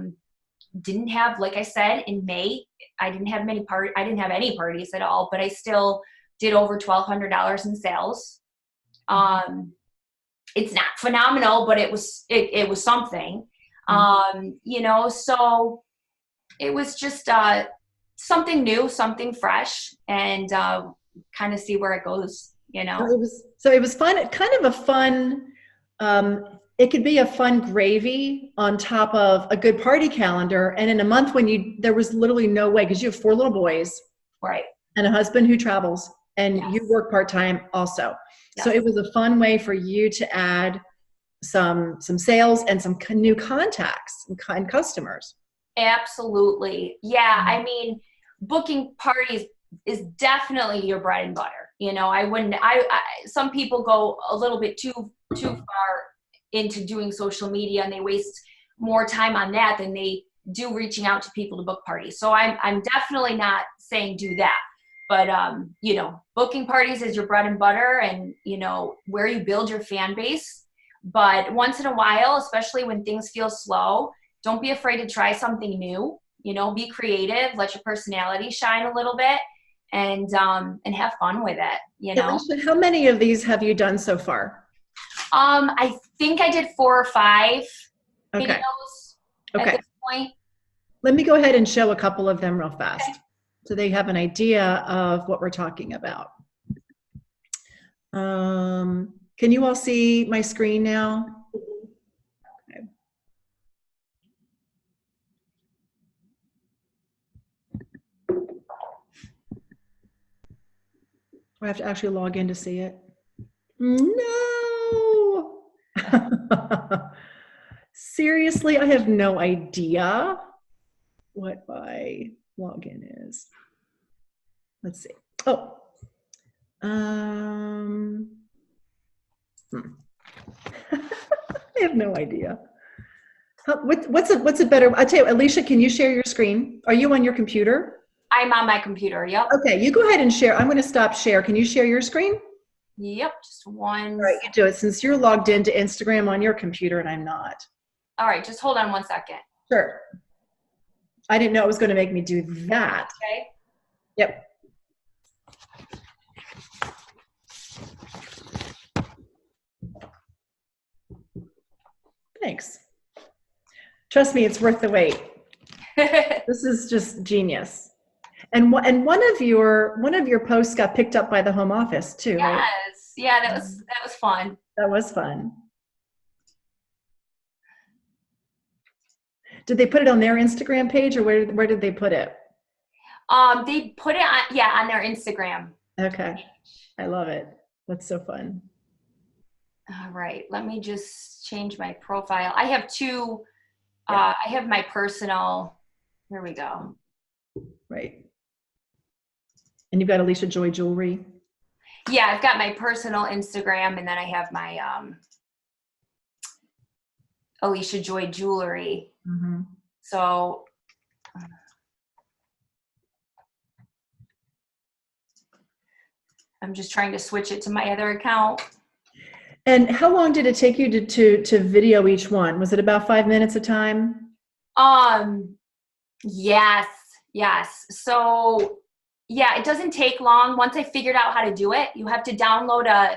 didn't have, like I said, in May, I didn't have any parties at all, but I still did over $1,200 in sales. It's not phenomenal, but it was something. So it was just something new, something fresh, and kind of see where it goes, So it was fun, kind of a fun, it could be a fun gravy on top of a good party calendar. And in a month when there was literally no way, because you have 4 little boys, right, and a husband who travels, and yes, you work part-time also. yes. So it was a fun way for you to add some sales and some new contacts and customers. Absolutely. Yeah. I mean, booking parties is definitely your bread and butter. I wouldn't, some people go a little bit too far into doing social media, and they waste more time on that than they do reaching out to people to book parties. So I'm definitely not saying do that. But, booking parties is your bread and butter, and, where you build your fan base. But once in a while, especially when things feel slow, don't be afraid to try something new. Be creative, let your personality shine a little bit, and have fun with it. Alicia, how many of these have you done so far? I think I did 4 or 5 Okay. videos at this point. Let me go ahead and show a couple of them real fast. Okay. So they have an idea of what we're talking about. Can you all see my screen now? Okay. I have to actually log in to see it. No! Seriously, I have no idea what my login is. Let's see. Oh. I have no idea. What's a better? I tell you, Alicia, can you share your screen? Are you on your computer? I'm on my computer. Yep. Okay, you go ahead and share. I'm going to stop share. Can you share your screen? Yep, just one. All right, you do it since you're logged into Instagram on your computer and I'm not. All right, just hold on 1 second. Sure. I didn't know it was going to make me do that. Okay. Yep. Thanks. Trust me, it's worth the wait. This is just genius. And one of your posts got picked up by the home office too, right? Yes. Yeah, that was fun. That was fun. Did they put it on their Instagram page, or where did they put it? They put it on their Instagram. Okay. I love it. That's so fun. All right. Let me just change my profile. I have 2. I have my personal. Here we go. Right. And you've got Alicia Joy Jewelry. Yeah, I've got my personal Instagram, and then I have my Alicia Joy Jewelry. Mm-hmm. So I'm just trying to switch it to my other account. And how long did it take you to video each one? Was it about 5 minutes a time? Yes. So yeah, it doesn't take long. Once I figured out how to do it, you have to download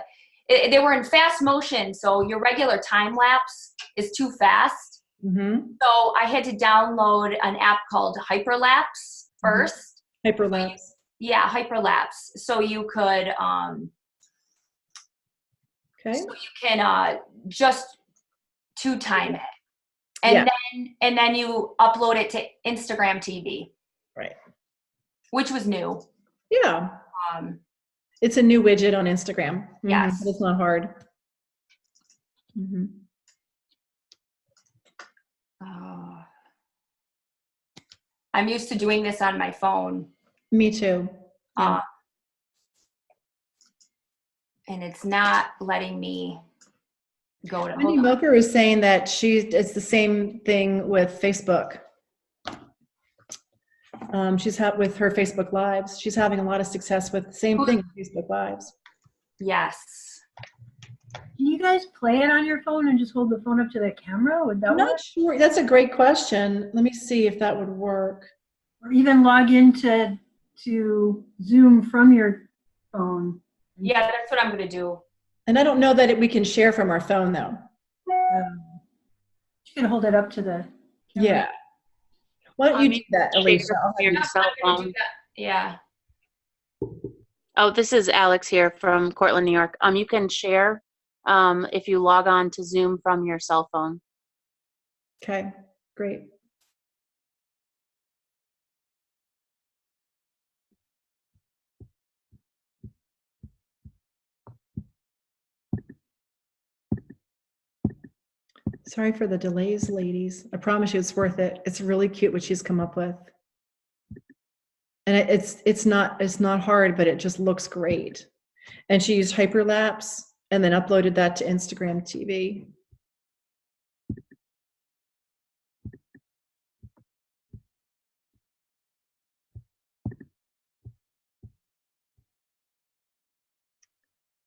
they were in fast motion, so your regular time lapse is too fast. Mm-hmm. So I had to download an app called Hyperlapse first. Hyperlapse. Yeah, Hyperlapse. So you could okay. So you can just 2-time it. And then you upload it to Instagram TV. Right. Which was new. Yeah. It's a new widget on Instagram. Mm-hmm. Yes. It's not hard. Mm-hmm. Oh. I'm used to doing this on my phone. Me too. Yeah. And it's not letting me go to. Wendy Moker is saying that it's the same thing with Facebook. She's with her Facebook Lives. She's having a lot of success with the same thing with Facebook Lives. Yes. Can you guys play it on your phone and just hold the phone up to the camera? Would that work? I'm not sure. That's a great question. Let me see if that would work. Or even log into Zoom from your phone. Yeah, that's what I'm going to do. And I don't know that we can share from our phone, though. You can hold it up to the camera. Yeah. Why don't you do that, Alicia? Your cell phone. Yeah. Oh, this is Alex here from Cortland, New York. You can share if you log on to Zoom from your cell phone. Okay, great. Sorry for the delays, ladies. I promise you it's worth it. It's really cute what she's come up with. And it's not hard, but it just looks great. And she used hyperlapse and then uploaded that to Instagram TV.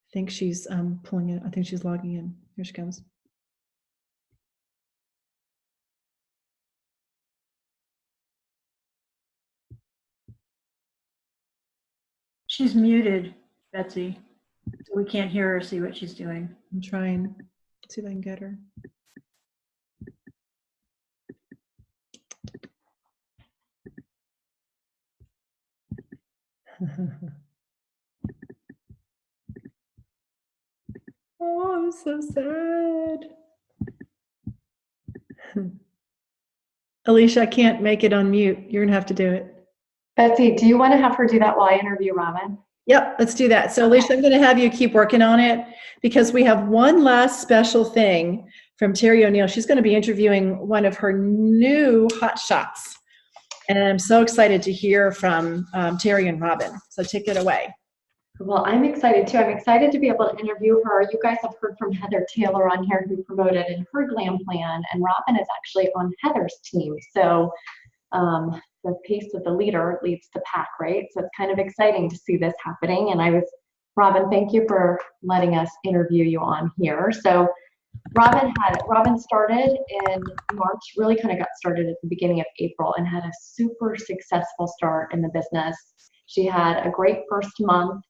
I think she's pulling it. I think she's logging in. Here she comes. She's muted, Betsy. So we can't hear her or see what she's doing. I'm trying. Let's see if I can get her. Oh, I'm so sad. Alicia, I can't make it on mute. You're gonna have to do it. Betsy, do you want to have her do that while I interview Robin? Yep, let's do that. So Alicia, I'm gonna have you keep working on it because we have one last special thing from Terri O'Neill. She's gonna be interviewing one of her new hot shots. And I'm so excited to hear from Terri and Robin. So take it away. Well, I'm excited too. I'm excited to be able to interview her. You guys have heard from Heather Taylor on here who promoted in her glam plan, and Robin is actually on Heather's team. So the pace of the leader leads the pack, right? So it's kind of exciting to see this happening. And Robin, thank you for letting us interview you on here. So Robin started in March, really kind of got started at the beginning of April and had a super successful start in the business. She had a great first month.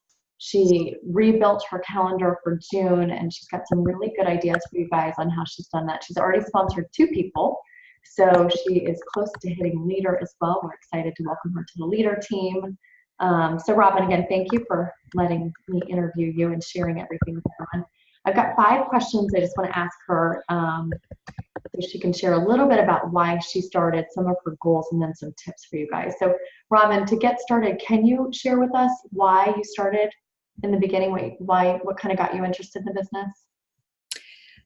She rebuilt her calendar for June, and she's got some really good ideas for you guys on how she's done that. She's already sponsored 2 people, so she is close to hitting leader as well. We're excited to welcome her to the leader team. So Robin, again, thank you for letting me interview you and sharing everything with everyone. I've got 5 questions I just want to ask her so she can share a little bit about why she started, some of her goals, and then some tips for you guys. So Robin, to get started, can you share with us why you started in the beginning, what kind of got you interested in the business?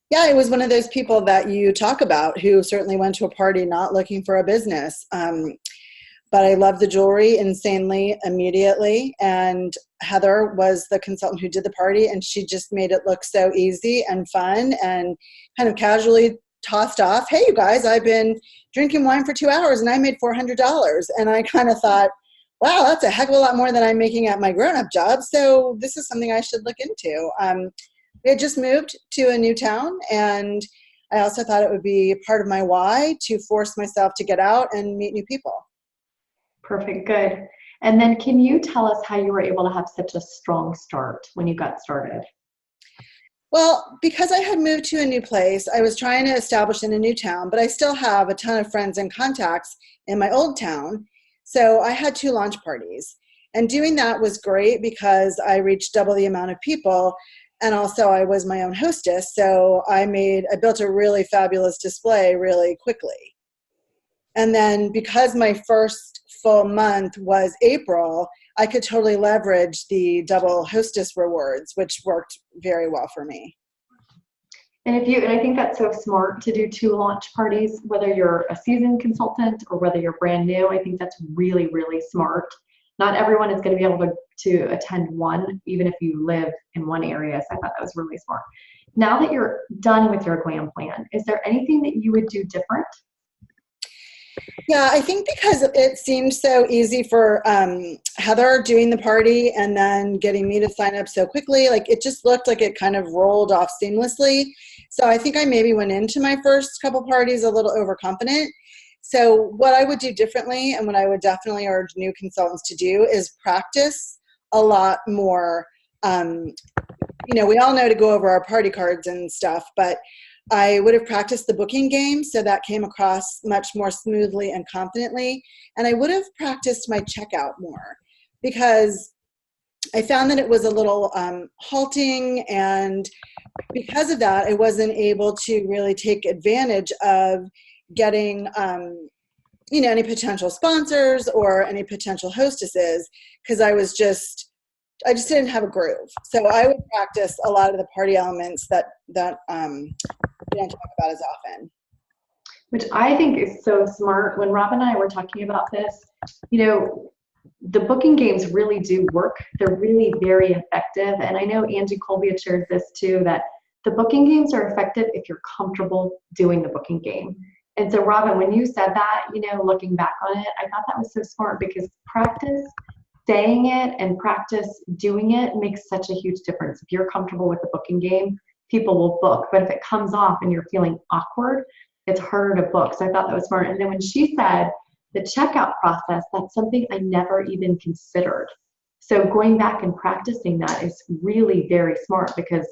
Yeah, I was one of those people that you talk about who certainly went to a party not looking for a business. But I loved the jewelry insanely immediately. And Heather was the consultant who did the party, and she just made it look so easy and fun and kind of casually tossed off, hey, you guys, I've been drinking wine for 2 hours and I made $400. And I kind of thought, wow, that's a heck of a lot more than I'm making at my grown-up job. So this is something I should look into. We had just moved to a new town, and I also thought it would be part of my why to force myself to get out and meet new people. Perfect, good. And then can you tell us how you were able to have such a strong start when you got started? Well, because I had moved to a new place, I was trying to establish in a new town, but I still have a ton of friends and contacts in my old town. So I had 2 launch parties, and doing that was great because I reached double the amount of people, and also I was my own hostess. So I built a really fabulous display really quickly. And then because my first full month was April, I could totally leverage the double hostess rewards, which worked very well for me. And I think that's so smart to do 2 launch parties, whether you're a seasoned consultant or whether you're brand new. I think that's really, really smart. Not everyone is going to be able to attend one, even if you live in one area. So I thought that was really smart. Now that you're done with your glam plan, is there anything that you would do different? Yeah, I think because it seemed so easy for Heather doing the party and then getting me to sign up so quickly, like it just looked like it kind of rolled off seamlessly. So I think I maybe went into my first couple parties a little overconfident. So what I would do differently, and what I would definitely urge new consultants to do, is practice a lot more. We all know to go over our party cards and stuff, but I would have practiced the booking game so that came across much more smoothly and confidently. And I would have practiced my checkout more because I found that it was a little halting, and because of that, I wasn't able to really take advantage of getting any potential sponsors or any potential hostesses because I just didn't have a groove. So I would practice a lot of the party elements that we don't talk about as often. Which I think is so smart. When Rob and I were talking about this, the booking games really do work. They're really very effective. And I know Angie Colby had shared this too, that the booking games are effective if you're comfortable doing the booking game. And so Robin, when you said that, you know, looking back on it, I thought that was so smart, because practice saying it and practice doing it makes such a huge difference. If you're comfortable with the booking game, people will book. But if it comes off and you're feeling awkward, it's harder to book. So I thought that was smart. And then when she said the checkout process, that's something I never even considered. So going back and practicing that is really very smart, because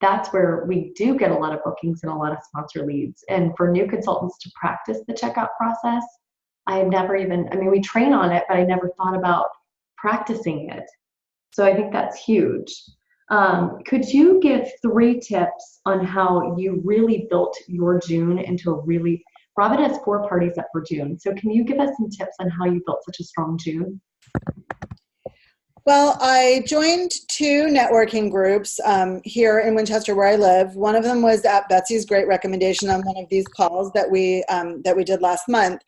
that's where we do get a lot of bookings and a lot of sponsor leads. And for new consultants to practice the checkout process, I had never even, I mean, we train on it, but I never thought about practicing it. So I think that's huge. Could you give 3 tips on how you really built your June into a really, Robin has 4 parties up for June. So can you give us some tips on how you built such a strong June? Well, I joined 2 networking groups here in Winchester where I live. One of them was at Betsey's great recommendation on one of these calls that we did last month.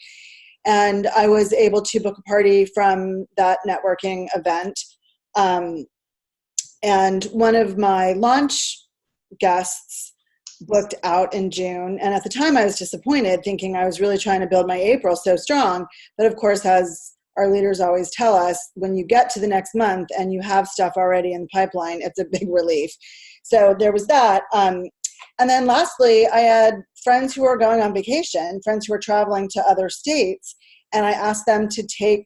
And I was able to book a party from that networking event. And one of my launch guests booked out in June. And at the time I was disappointed, thinking I was really trying to build my April so strong. But of course, as our leaders always tell us, when you get to the next month and you have stuff already in the pipeline, it's a big relief. So there was that. And then lastly, I had friends who were going on vacation, friends who were traveling to other states. And I asked them to take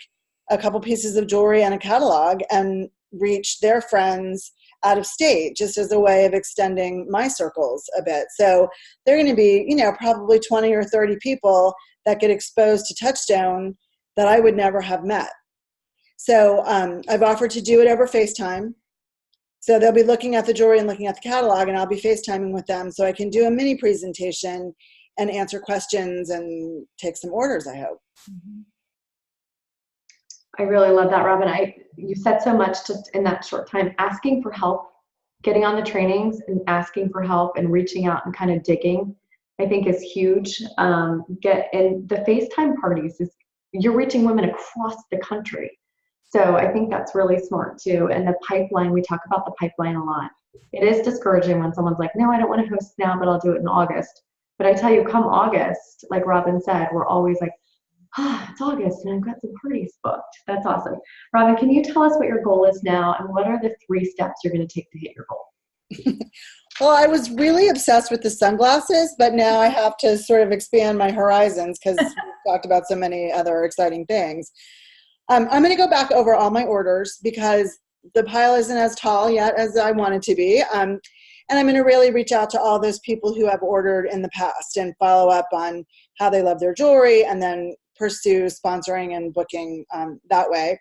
a couple pieces of jewelry and a catalog and reach their friends out of state, just as a way of extending my circles a bit. So they're going to be, you know, probably 20 or 30 people that get exposed to Touchstone that I would never have met. So I've offered to do it over FaceTime. So they'll be looking at the jewelry and looking at the catalog, and I'll be FaceTiming with them so I can do a mini presentation and answer questions and take some orders, I hope. I really love that, Robin. You said so much just in that short time. Asking for help, getting on the trainings and asking for help and reaching out and kind of digging, I think is huge. And the FaceTime parties is, you're reaching women across the country. So I think that's really smart too. And the pipeline, we talk about the pipeline a lot. It is discouraging when someone's like, no, I don't want to host now, but I'll do it in August. But I tell you, come August, like Robin said, we're always like, it's August and I've got some parties booked. That's awesome. Robin, can you tell us what your goal is now and what are the 3 steps you're going to take to hit your goal? Well, I was really obsessed with the sunglasses, but now I have to sort of expand my horizons because we've talked about so many other exciting things. I'm going to go back over all my orders because the pile isn't as tall yet as I want it to be. And I'm going to really reach out to all those people who have ordered in the past and follow up on how they love their jewelry and then pursue sponsoring and booking that way.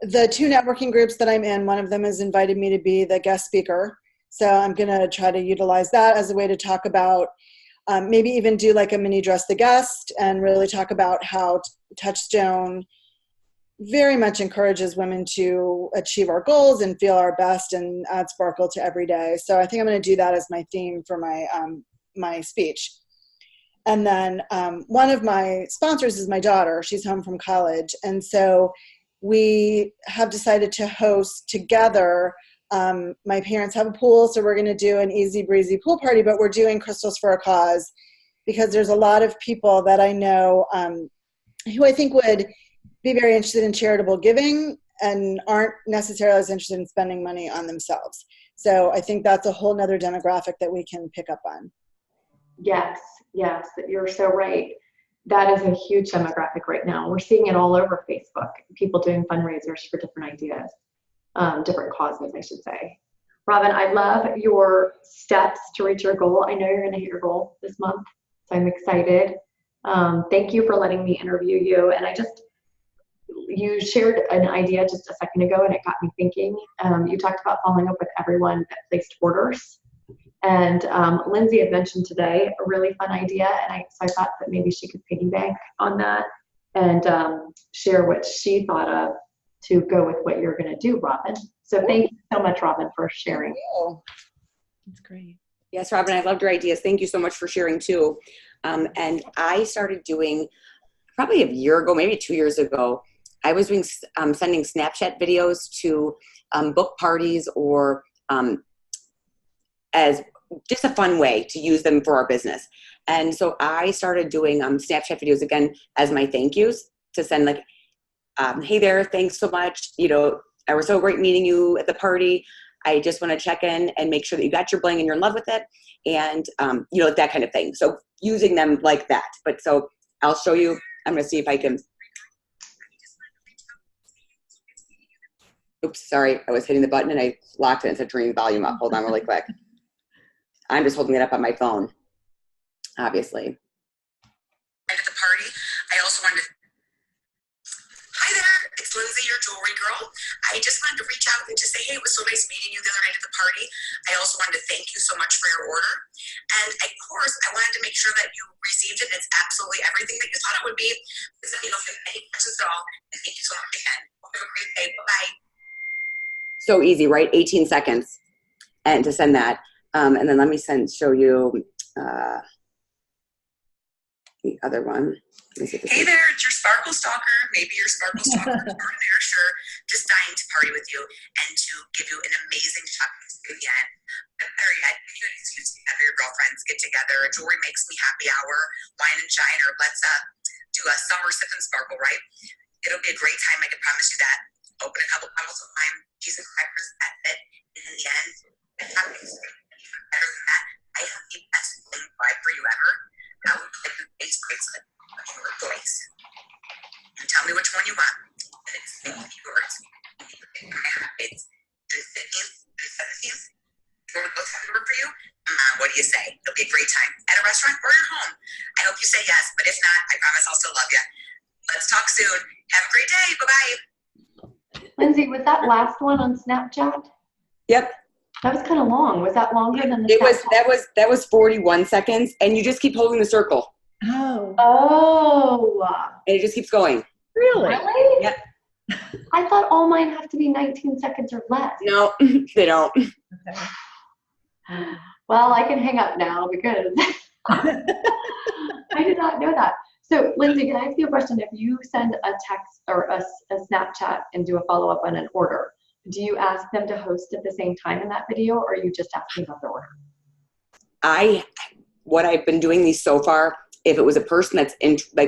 The 2 networking groups that I'm in, one of them has invited me to be the guest speaker. So I'm going to try to utilize that as a way to talk about, maybe even do like a mini Dress the Guest and really talk about how Touchstone very much encourages women to achieve our goals and feel our best and add sparkle to every day. So I think I'm going to do that as my theme for my speech. And then one of my sponsors is my daughter. She's home from college. And so we have decided to host together. My parents have a pool, so we're going to do an easy breezy pool party, but we're doing Crystals for a Cause because there's a lot of people that I know who I think would be very interested in charitable giving and aren't necessarily as interested in spending money on themselves. So I think that's a whole nother demographic that we can pick up on. Yes, you're so right. That is a huge demographic right now. We're seeing it all over Facebook, people doing fundraisers for different ideas, different causes, I should say. Robin, I love your steps to reach your goal. I know you're going to hit your goal this month, so I'm excited. Thank you for letting me interview you. And you shared an idea just a second ago, and it got me thinking. You talked about following up with everyone that placed orders. And Lindsey had mentioned today a really fun idea, and so I thought that maybe she could piggyback on that and share what she thought of to go with what you're going to do, Robin. So thank you so much, Robin, for sharing. That's great. Yes, Robin, I loved your ideas. Thank you so much for sharing too. And I started doing probably a year ago, maybe 2 years ago, I was doing sending Snapchat videos to book parties or as just a fun way to use them for our business. And so I started doing Snapchat videos again as my thank yous to send like, hey there, thanks so much. You know, I was so great meeting you at the party. I just want to check in and make sure that you got your bling and you're in love with it. And, you know, that kind of thing. So using them like that. But so I'll show you, I'm going to see if I can. Oops, sorry. I was hitting the button and I locked it and said turning the volume up. Hold on really quick. I'm just holding it up on my phone, obviously. At the party, I also wanted to, hi there, it's Lindsay, your jewelry girl. I just wanted to reach out and just say, hey, it was so nice meeting you the other night at the party. I also wanted to thank you so much for your order. And of course, I wanted to make sure that you received it and it's absolutely everything that you thought it would be. Because if you don't have any questions at all, and thank you so much again. Have a great day. Bye-bye. So easy, right? 18 seconds and to send that. And then let me show you the other one. Hey there, it's your Sparkle Stalker. Maybe your Sparkle Stalker extraordinaire, sure. Just dying to party with you and to give you an amazing shopping experience again. But better yet, give you an excuse to have your girlfriends get together. A jewelry makes me happy hour, wine and shine, or let's do a summer sip and sparkle, right? It'll be a great time, I can promise you that. Open a couple bottles of wine, cheese and crackers, that's it. And in the end, the shopping experience. Better than that, I have the best bling vibe for you ever. That would be like the base bracelet of your choice. And tell me which one you want. And it's yours. It's the 15th, the 17th. You want to both have it work for you? What do you say? It'll be a great time at a restaurant or your home. I hope you say yes, but if not, I promise I'll still love you. Let's talk soon. Have a great day. Bye-bye. Lindsay, was that last one on Snapchat? Yep. That was kind of long. Was that longer than the that was 41 seconds and you just keep holding the circle. Oh. And it just keeps going. Really? Really? Yep. I thought all mine have to be 19 seconds or less. No, they don't. Okay. Well, I can hang up now because I did not know that. So, Lindsay, can I ask you a question? If you send a text or a Snapchat and do a follow-up on an order, do you ask them to host at the same time in that video, or are you just asking about the order? What I've been doing these so far, if it was a person that's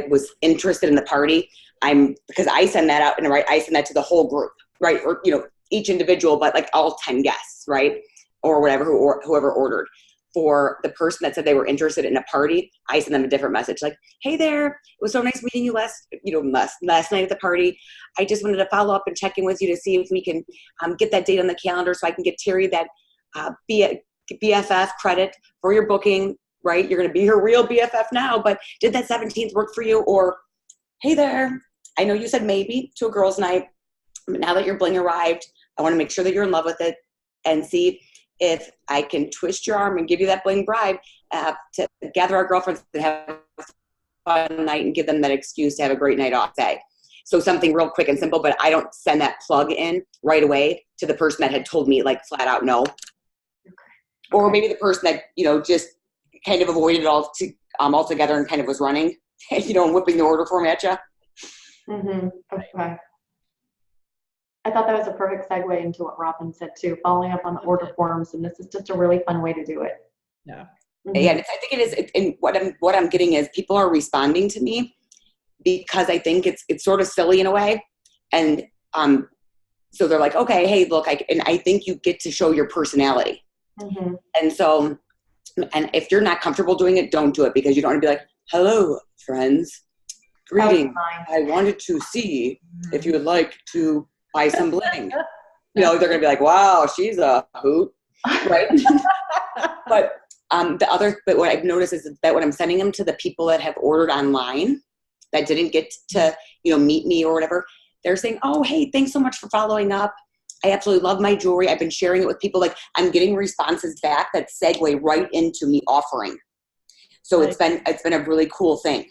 was interested in the party, because I send that out and I send that to the whole group, right? Or, you know, each individual, but like all 10 guests, right? Or whatever, whoever ordered. For the person that said they were interested in a party, I send them a different message like, hey there, it was so nice meeting you last night at the party. I just wanted to follow up and check in with you to see if we can get that date on the calendar so I can get Terri that BFF credit for your booking, right? You're going to be her real BFF now, but did that 17th work for you? Or, hey there, I know you said maybe to a girls' night, but now that your bling arrived, I want to make sure that you're in love with it and see if I can twist your arm and give you that bling bribe to gather our girlfriends and have a fun night and give them that excuse to have a great night off day. So something real quick and simple, but I don't send that plug in right away to the person that had told me like flat out no. Okay. Or maybe the person that, you know, just kind of avoided it altogether and kind of was running, you know, and whipping the order form at you. Mm-hmm. Okay. I thought that was a perfect segue into what Robin said too, following up on the order forms, and this is just a really fun way to do it. Yeah. Mm-hmm. Yeah, I think it is. And what I'm getting is people are responding to me because I think it's sort of silly in a way, and so they're like, okay, hey, look, I think you get to show your personality, mm-hmm. and so, and if you're not comfortable doing it, don't do it because you don't want to be like, hello, friends, greeting. I wanted to see if you would like to buy some bling. You know, they're going to be like, wow, she's a hoot, right? But what I've noticed is that when I'm sending them to the people that have ordered online that didn't get to, you know, meet me or whatever, they're saying, oh, hey, thanks so much for following up. I absolutely love my jewelry. I've been sharing it with people. Like, I'm getting responses back that segue right into me offering. So it's been a really cool thing.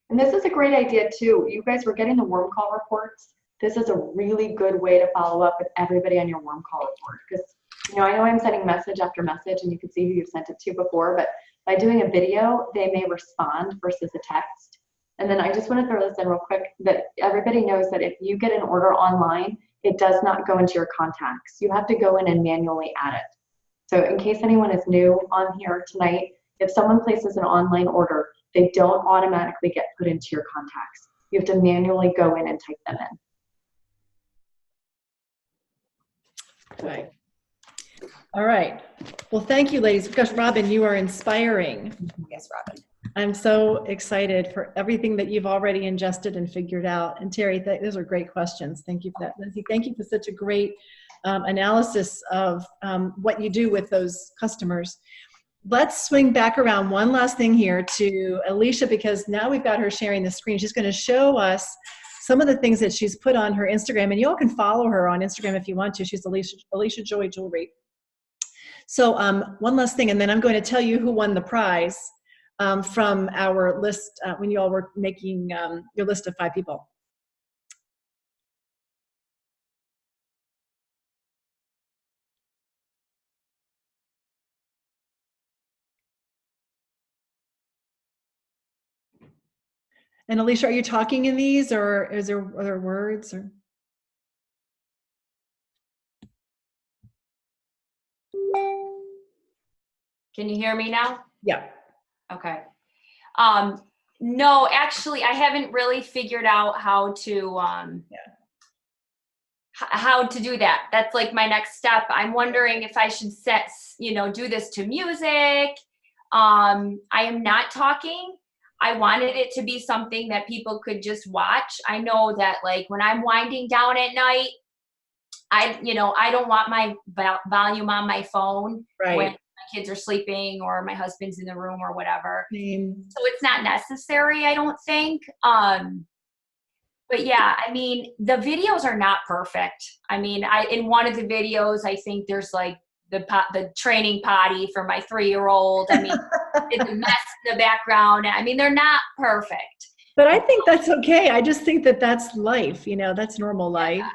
And this is a great idea too. You guys were getting the warm call reports. This is a really good way to follow up with everybody on your warm call report. Because, you know I'm sending message after message and you can see who you've sent it to before, but by doing a video, they may respond versus a text. And then I just want to throw this in real quick that everybody knows that if you get an order online, it does not go into your contacts. You have to go in and manually add it. So in case anyone is new on here tonight, if someone places an online order, they don't automatically get put into your contacts. You have to manually go in and type them in. Okay. All right. Well, thank you, ladies. Gosh, Robin, you are inspiring. Yes, Robin. I'm so excited for everything that you've already ingested and figured out. And Terri, those are great questions. Thank you for that. Lindsey, thank you for such a great analysis of what you do with those customers. Let's swing back around one last thing here to Alicia, because now we've got her sharing the screen. She's going to show us some of the things that she's put on her Instagram, and you all can follow her on Instagram if you want to. She's Alicia Joy Jewelry. So one last thing, and then I'm going to tell you who won the prize from our list when you all were making your list of 5 people. And Alicia, are you talking in these, or are there words? Or? Can you hear me now? Yeah. Okay. No, actually, I haven't really figured out how to how to do that. That's like my next step. I'm wondering if I should do this to music. I am not talking. I wanted it to be something that people could just watch. I know that like when I'm winding down at night, I don't want my volume on my phone when my kids are sleeping or my husband's in the room or whatever. So it's not necessary, I don't think. But yeah, I mean, the videos are not perfect. I mean, in one of the videos, I think there's like the training potty for my 3-year-old. I mean, it's a mess in the background. I mean, they're not perfect. But I think that's okay. I just think that that's life. That's normal life.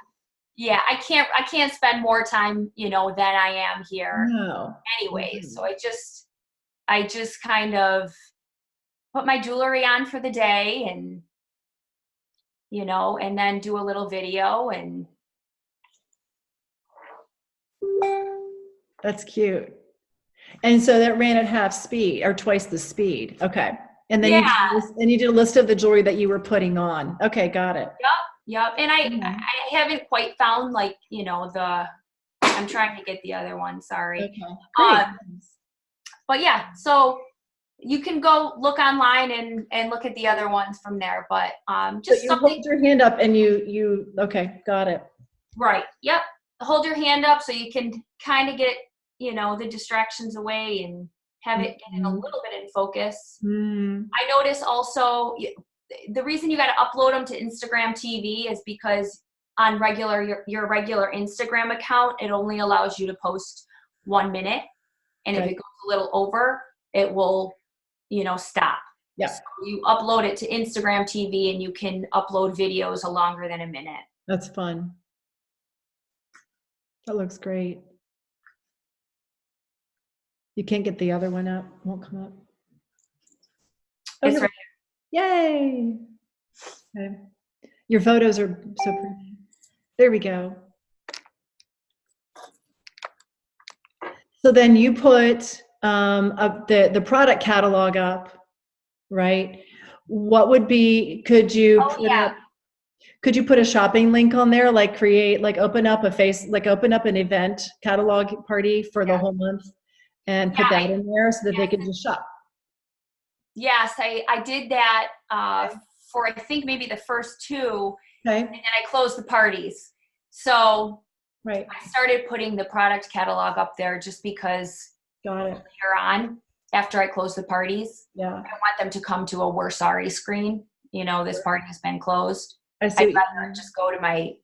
Yeah, I can't spend more time, than I am here. No. Anyway, so I just kind of put my jewelry on for the day and, and then do a little video and. That's cute. And so that ran at half speed or twice the speed. Okay. And then you did a list of the jewelry that you were putting on. Okay, got it. Yep. And I haven't quite found like, I'm trying to get the other one, sorry. Okay. But yeah, so you can go look online and look at the other ones from there. But just so you hold your hand up and you okay, got it. Right. Yep. Hold your hand up so you can kind of get, the distractions away and have it get in a little bit in focus. I notice also the reason you got to upload them to Instagram TV is because on your regular Instagram account, it only allows you to post 1 minute. And if it goes a little over, it will, stop. Yeah. So you upload it to Instagram TV and you can upload videos longer than a minute. That's fun. That looks great. You can't get the other one up. Won't come up. It's right here. Yay. Okay. Your photos are so pretty. There we go. So then you put up the product catalog up, right? What would be, could you put a shopping link on there, like open up an event catalog party for the whole month and put that in there so that they can just shop? Yes, I did that for I think maybe the first 2, and then I closed the parties. So I started putting the product catalog up there just because later on, after I close the parties, I don't want them to come to a "we're sorry" screen. This party has been closed. I'd rather just go to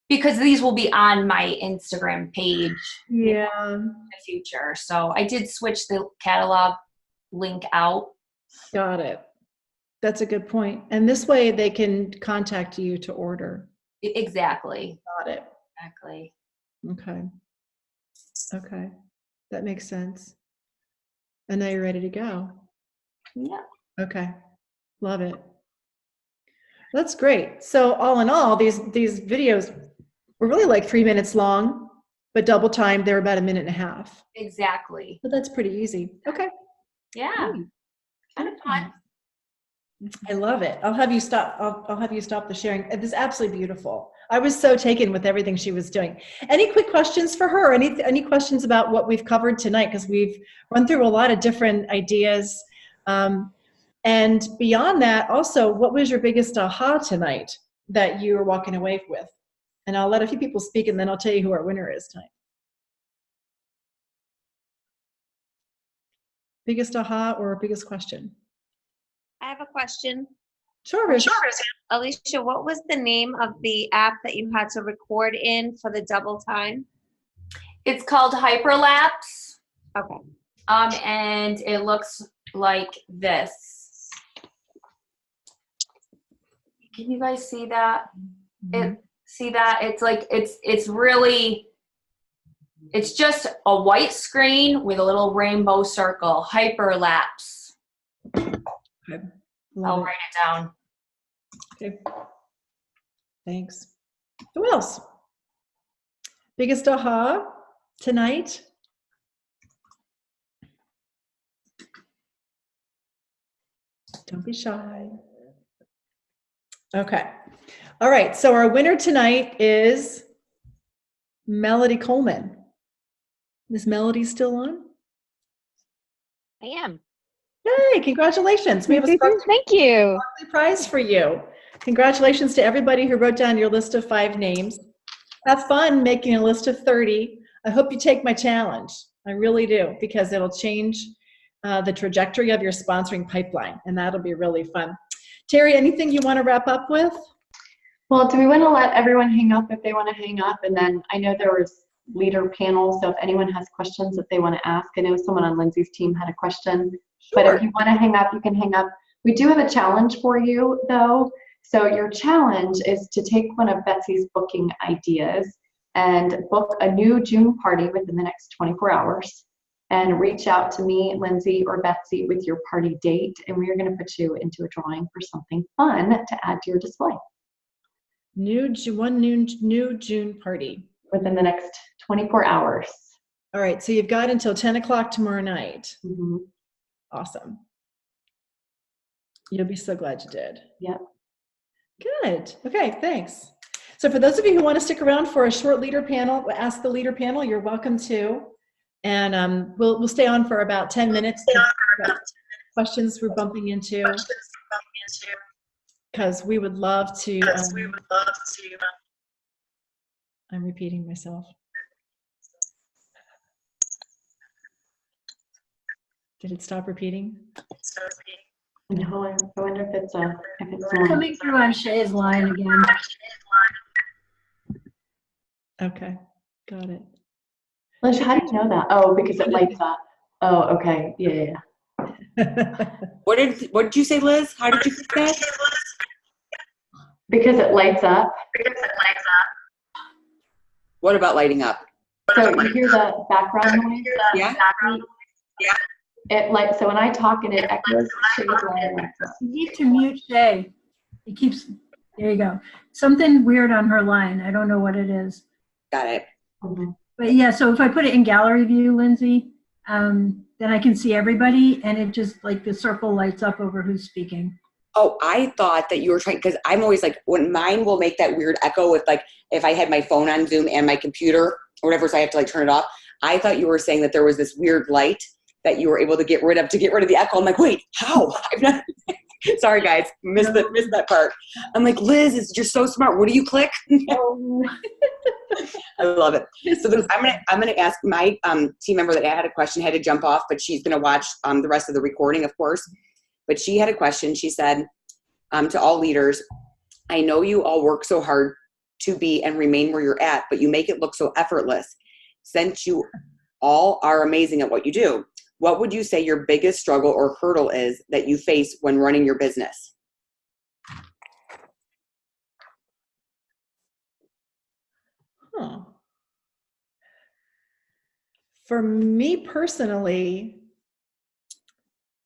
because these will be on my Instagram page in the future. So I did switch the catalog link out. Got it. That's a good point. And this way they can contact you to order. Exactly. Got it. Exactly. Okay. That makes sense. And now you're ready to go. Yeah. Okay. Love it. That's great. So all in all, these videos were really like 3 minutes long, but double time, they're about 1.5 minutes. Exactly. But that's pretty easy. Okay. Yeah. Kind of fun. I love it. I'll have you stop. I'll have you stop the sharing. It is absolutely beautiful. I was so taken with everything she was doing. Any quick questions for her? Any questions about what we've covered tonight? Because we've run through a lot of different ideas. And beyond that, also, what was your biggest aha tonight that you were walking away with? And I'll let a few people speak, and then I'll tell you who our winner is tonight. Biggest aha or biggest question? I have a question. Sure. Alicia, what was the name of the app that you had to record in for the double time? It's called Hyperlapse. Okay. And it looks like this. Can you guys see that? See that? It's like, it's really, it's just a white screen with a little rainbow circle. Hyperlapse. Okay. I'll write it down. Okay. Thanks. Who else? Biggest aha tonight? Don't be shy. Okay. All right. So our winner tonight is Melody Coleman. Is Melody still on? I am. Yay, congratulations. We have a sparkly Thank you. prize for you. Congratulations to everybody who wrote down your list of 5 names. Have fun making a list of 30. I hope you take my challenge. I really do, because it'll change the trajectory of your sponsoring pipeline, and that'll be really fun. Terri, anything you want to wrap up with? Well, do we want to let everyone hang up if they want to hang up? And then I know there was leader panel, so if anyone has questions that they want to ask, I know someone on Lindsey's team had a question. Sure. But if you want to hang up, you can hang up. We do have a challenge for you, though. So your challenge is to take one of Betsey's booking ideas and book a new June party within the next 24 hours. And reach out to me, Lindsey, or Betsey with your party date, and we are going to put you into a drawing for something fun to add to your display. New June party. Within the next 24 hours. All right, so you've got until 10 o'clock tomorrow night. Mm-hmm. Awesome. You'll be so glad you did. Yep. Good. Okay, thanks. So for those of you who want to stick around for a short leader panel, ask the leader panel, you're welcome to. And we'll stay on for about 10 minutes. Questions we're bumping into. Because we would love to. I'm repeating myself. Did it stop repeating? No, I wonder if it's coming through on Shay's line again. Okay, got it. Liz, how do you know that? Oh, because it lights up. Oh, okay. Yeah. What did you say, Liz? How did you say that? Because it lights up. What about lighting up? So you hear the background noise? Yeah. It so when I talk and it echoes, Shay's line lights up. You need to mute Shay. It keeps. There you go. Something weird on her line. I don't know what it is. Got it. Mm-hmm. But yeah, so if I put it in gallery view, Lindsey, then I can see everybody, and it just like the circle lights up over who's speaking. Oh, I thought that you were trying, because I'm always like, when mine will make that weird echo with like, if I had my phone on Zoom and my computer or whatever, so I have to like turn it off. I thought you were saying that there was this weird light that you were able to get rid of the echo. I'm like, wait, how? I've not. Sorry guys, missed that part. I'm like, Liz, you're so smart. What do you click? I love it. So then I'm gonna ask my team member that had a question, had to jump off, but she's gonna watch the rest of the recording, of course. But she had a question. She said to all leaders, I know you all work so hard to be and remain where you're at, but you make it look so effortless. Since you all are amazing at what you do, what would you say your biggest struggle or hurdle is that you face when running your business? For me personally,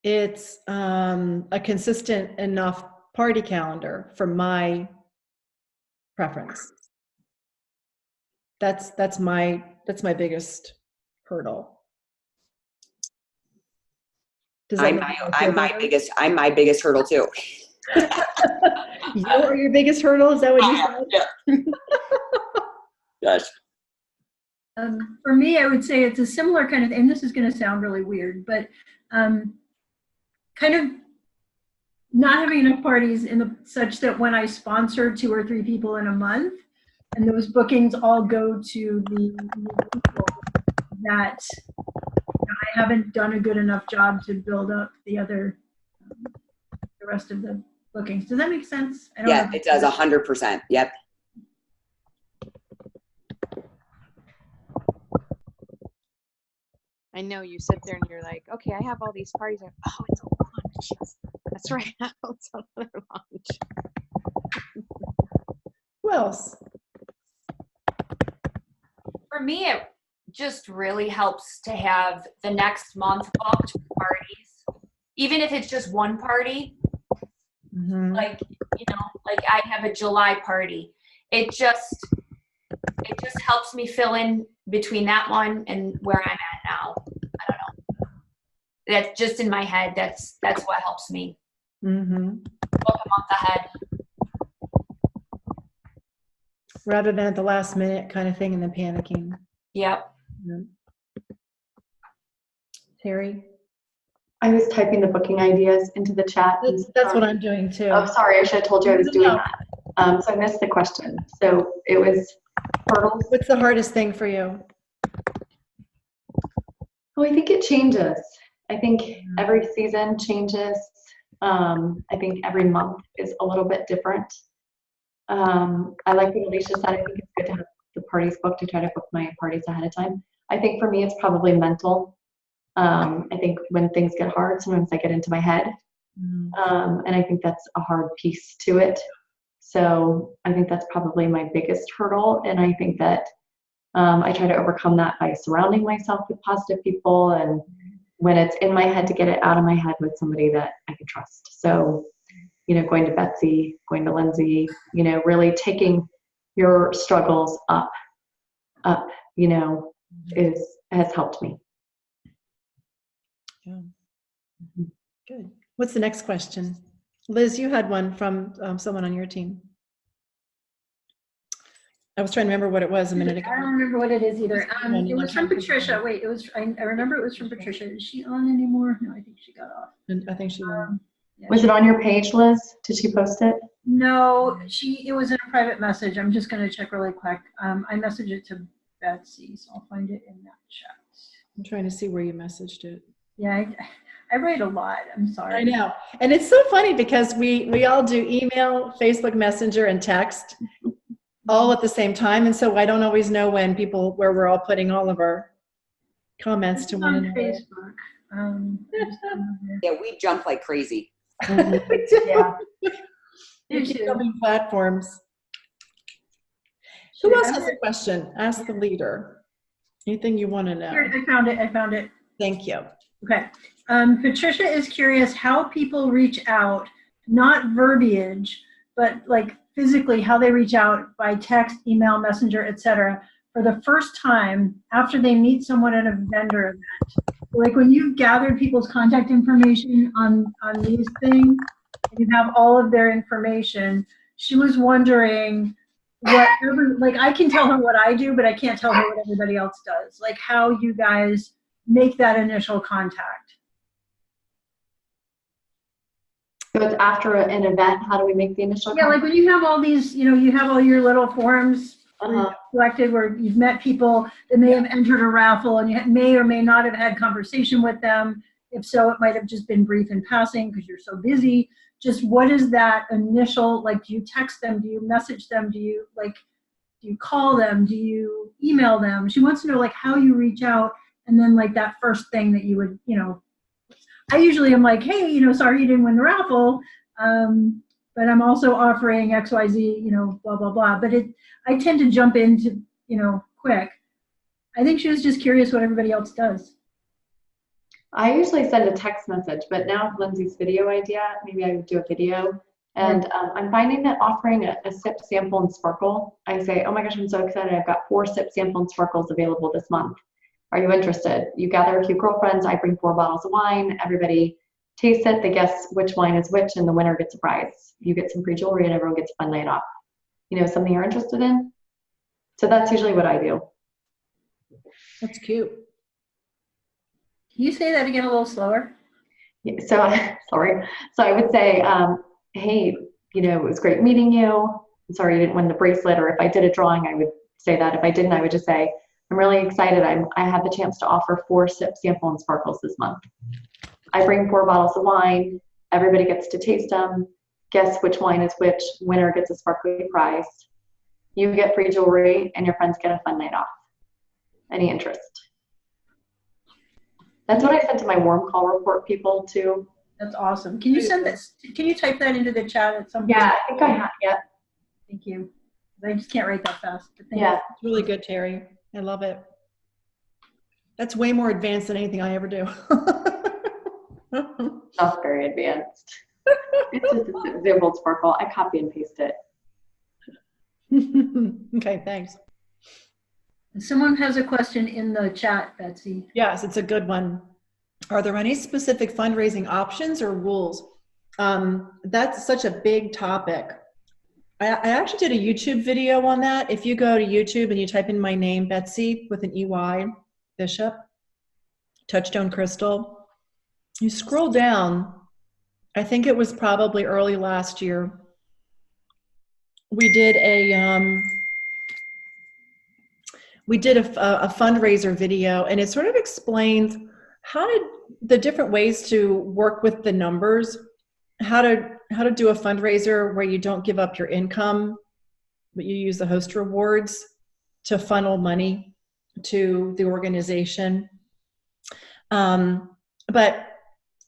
it's a consistent enough party calendar for my preference. That's my biggest hurdle. Does that I'm make you feel better? I'm my biggest hurdle too. You're your biggest hurdle? Is that what you said? Gosh. For me, I would say it's a similar kind of, and this is going to sound really weird, but kind of not having enough parties such that when I sponsor 2 or 3 people in a month, and those bookings all go to the new people, that I haven't done a good enough job to build up the rest of the bookings. Does that make sense? I don't know. It does 100%. Yep. I know you sit there and you're like, okay, I have all these parties. Oh, it's a launch. That's right. It's another launch. Who else? For me, it just really helps to have the next month booked for parties, even if it's just one party. Mm-hmm. Like, like I have a July party. It just helps me fill in between that one and where I'm at now. I don't know. That's just in my head. That's what helps me. Mm-hmm. Book a month ahead. Rather than at the last minute kind of thing and then panicking. Yep. Yeah. Terri? I was typing the booking ideas into the chat. That's what I'm doing too. Oh, sorry, I should have told you I was doing that. So I missed the question. So it was hurdles. What's the hardest thing for you? Oh, I think it changes. I think every season changes. I think every month is a little bit different. I like what Alicia said. I think it's good to have the parties booked, to try to book my parties ahead of time. I think for me, it's probably mental. I think when things get hard, sometimes I get into my head. And I think that's a hard piece to it. So I think that's probably my biggest hurdle. And I think that I try to overcome that by surrounding myself with positive people. And when it's in my head, to get it out of my head with somebody that I can trust. So, going to Betsey, going to Lindsey, really taking your struggles up, has helped me. Yeah. Good. What's the next question? Liz, you had one from someone on your team. I was trying to remember what it was a minute ago. I don't remember what it is either. It was from Patricia. Wait, I remember it was from Patricia. Is she on anymore? No, I think she got off. I think she was. Yeah, Was it on your page, Liz? Did she post it? No, it was in a private message. I'm just going to check really quick. I messaged it to Betsey, so I'll find it in that chat. I'm trying to see where you messaged it. Yeah, I write a lot. I'm sorry. I know. And it's so funny because we all do email, Facebook Messenger, and text all at the same time. And so I don't always know where we're all putting all of our comments to one another. Facebook. Yeah, we jump like crazy. Yeah. Incoming platforms. Who else has a question? Ask the leader. Anything you want to know? Here, I found it. Thank you. Okay. Patricia is curious how people reach out, not verbiage, but like physically how they reach out by text, email, messenger, etc. for the first time after they meet someone at a vendor event. Like when you've gathered people's contact information on these things, and you have all of their information, she was wondering I can tell her what I do, but I can't tell her what everybody else does. Like how you guys make that initial contact. So it's after an event, how do we make the initial contact? Yeah, like when you have all these, you have all your little forms collected where you've met people that may have entered a raffle and you may or may not have had conversation with them. If so, it might have just been brief in passing because you're so busy. Just what is that initial, like, do you text them? Do you message them? Do you call them? Do you email them? She wants to know like how you reach out, and then like that first thing that you would, I usually am like, hey, sorry you didn't win the raffle, but I'm also offering XYZ, blah, blah, blah. But I tend to jump into, quick. I think she was just curious what everybody else does. I usually send a text message, but now with Lindsey's video idea, maybe I would do a video And I'm finding that offering a sip, sample, and sparkle, I say, oh my gosh, I'm so excited. I've got 4 sip, sample, and sparkles available this month. Are you interested? You gather a few girlfriends. I bring 4 bottles of wine. Everybody tastes it. They guess which wine is which, and the winner gets a prize. You get some free jewelry, and everyone gets a fun night off. You know, something you're interested in? So that's usually what I do. That's cute. Can you say that again a little slower? Yeah, so, sorry. So I would say, hey, you know, it was great meeting you. I'm sorry you didn't win the bracelet. Or if I did a drawing, I would say that. If I didn't, I would just say, I'm really excited. I had the chance to offer 4 sip, sample, and sparkles this month. I bring 4 bottles of wine. Everybody gets to taste them. Guess which wine is which. Winner gets a sparkly prize. You get free jewelry, and your friends get a fun night off. Any interest? That's what I sent to my warm call report people too. That's awesome. Can you send this? Can you type that into the chat at some point? Yeah, I think I have. Yeah. Thank you. I just can't write that fast. But thank Yeah. you. It's really good, Terry. I love it. That's way more advanced than anything I ever do. Not very advanced. It's just a sample sparkle. I copy and paste it. Okay, thanks. Someone has a question in the chat, Betsy. Yes, it's a good one. Are there any specific fundraising options or rules? That's such a big topic. I actually did a YouTube video on that. If you go to YouTube and you type in my name, Betsey, with an EY, Bishop, Touchstone Crystal, you scroll down, I think it was probably early last year, we did a fundraiser video, and it sort of explains the different ways to work with the numbers, how to do a fundraiser where you don't give up your income, but you use the host rewards to funnel money to the organization. But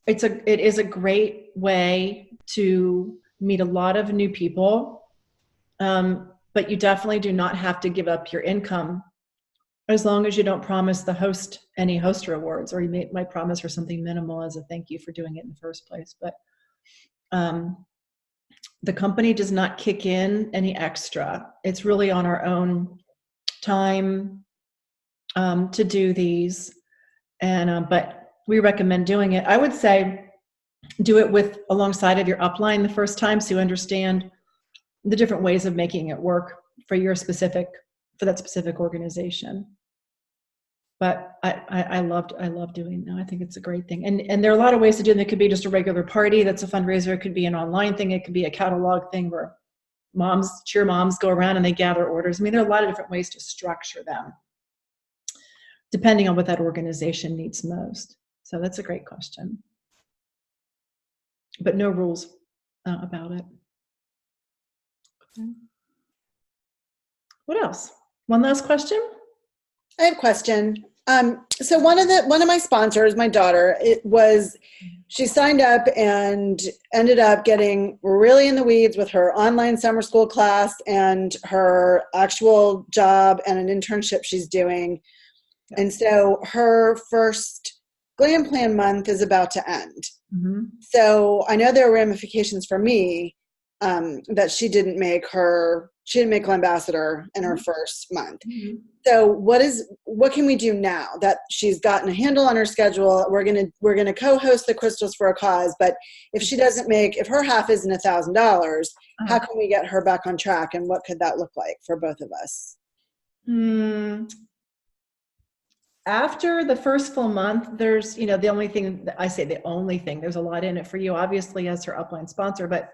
it is a great way to meet a lot of new people. But you definitely do not have to give up your income, as long as you don't promise the host any host rewards, or you might promise her something minimal as a thank you for doing it in the first place. But the company does not kick in any extra. It's really on our own time to do these, and but we recommend doing it. I would say do it alongside of your upline the first time, so you understand the different ways of making it work for that specific organization. But I love doing that. I think it's a great thing. And there are a lot of ways to do it. It could be just a regular party that's a fundraiser. It could be an online thing. It could be a catalog thing where cheer moms go around and they gather orders. I mean, there are a lot of different ways to structure them, depending on what that organization needs most. So that's a great question. But no rules about it. Okay. What else? One last question? I have a question. So one of my sponsors, my daughter, she signed up and ended up getting really in the weeds with her online summer school class and her actual job and an internship she's doing. And so her first Glam Plan month is about to end. Mm-hmm. So I know there are ramifications for me that she didn't make Glambassador in her first month. Mm-hmm. So what can we do now that she's gotten a handle on her schedule? We're gonna co-host the Crystals for a Cause, but if her half isn't $1,000, how can we get her back on track, and what could that look like for both of us? After the first full month, there's the only thing that I say, there's a lot in it for you, obviously, as her upline sponsor, but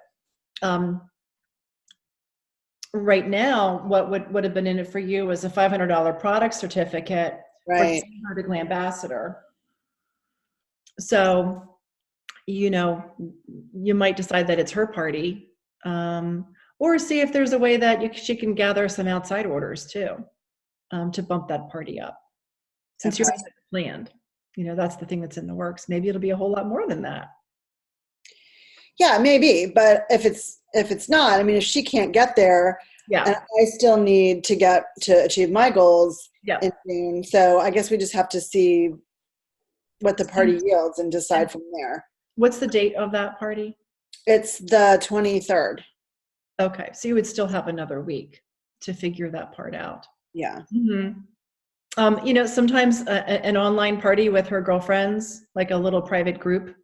right now, what would have been in it for you is a $500 product certificate for the Glambassador. So, you might decide that it's her party, or see if there's a way that she can gather some outside orders too, to bump that party up. Since you're planned, that's the thing that's in the works. Maybe it'll be a whole lot more than that. Yeah, maybe. But if it's not, if she can't get there, and I still need to achieve my goals in June. So I guess we just have to see what the party yields and decide from there. What's the date of that party? It's the 23rd. Okay, so you would still have another week to figure that part out. Yeah. You know, sometimes an online party with her girlfriends, like a little private group,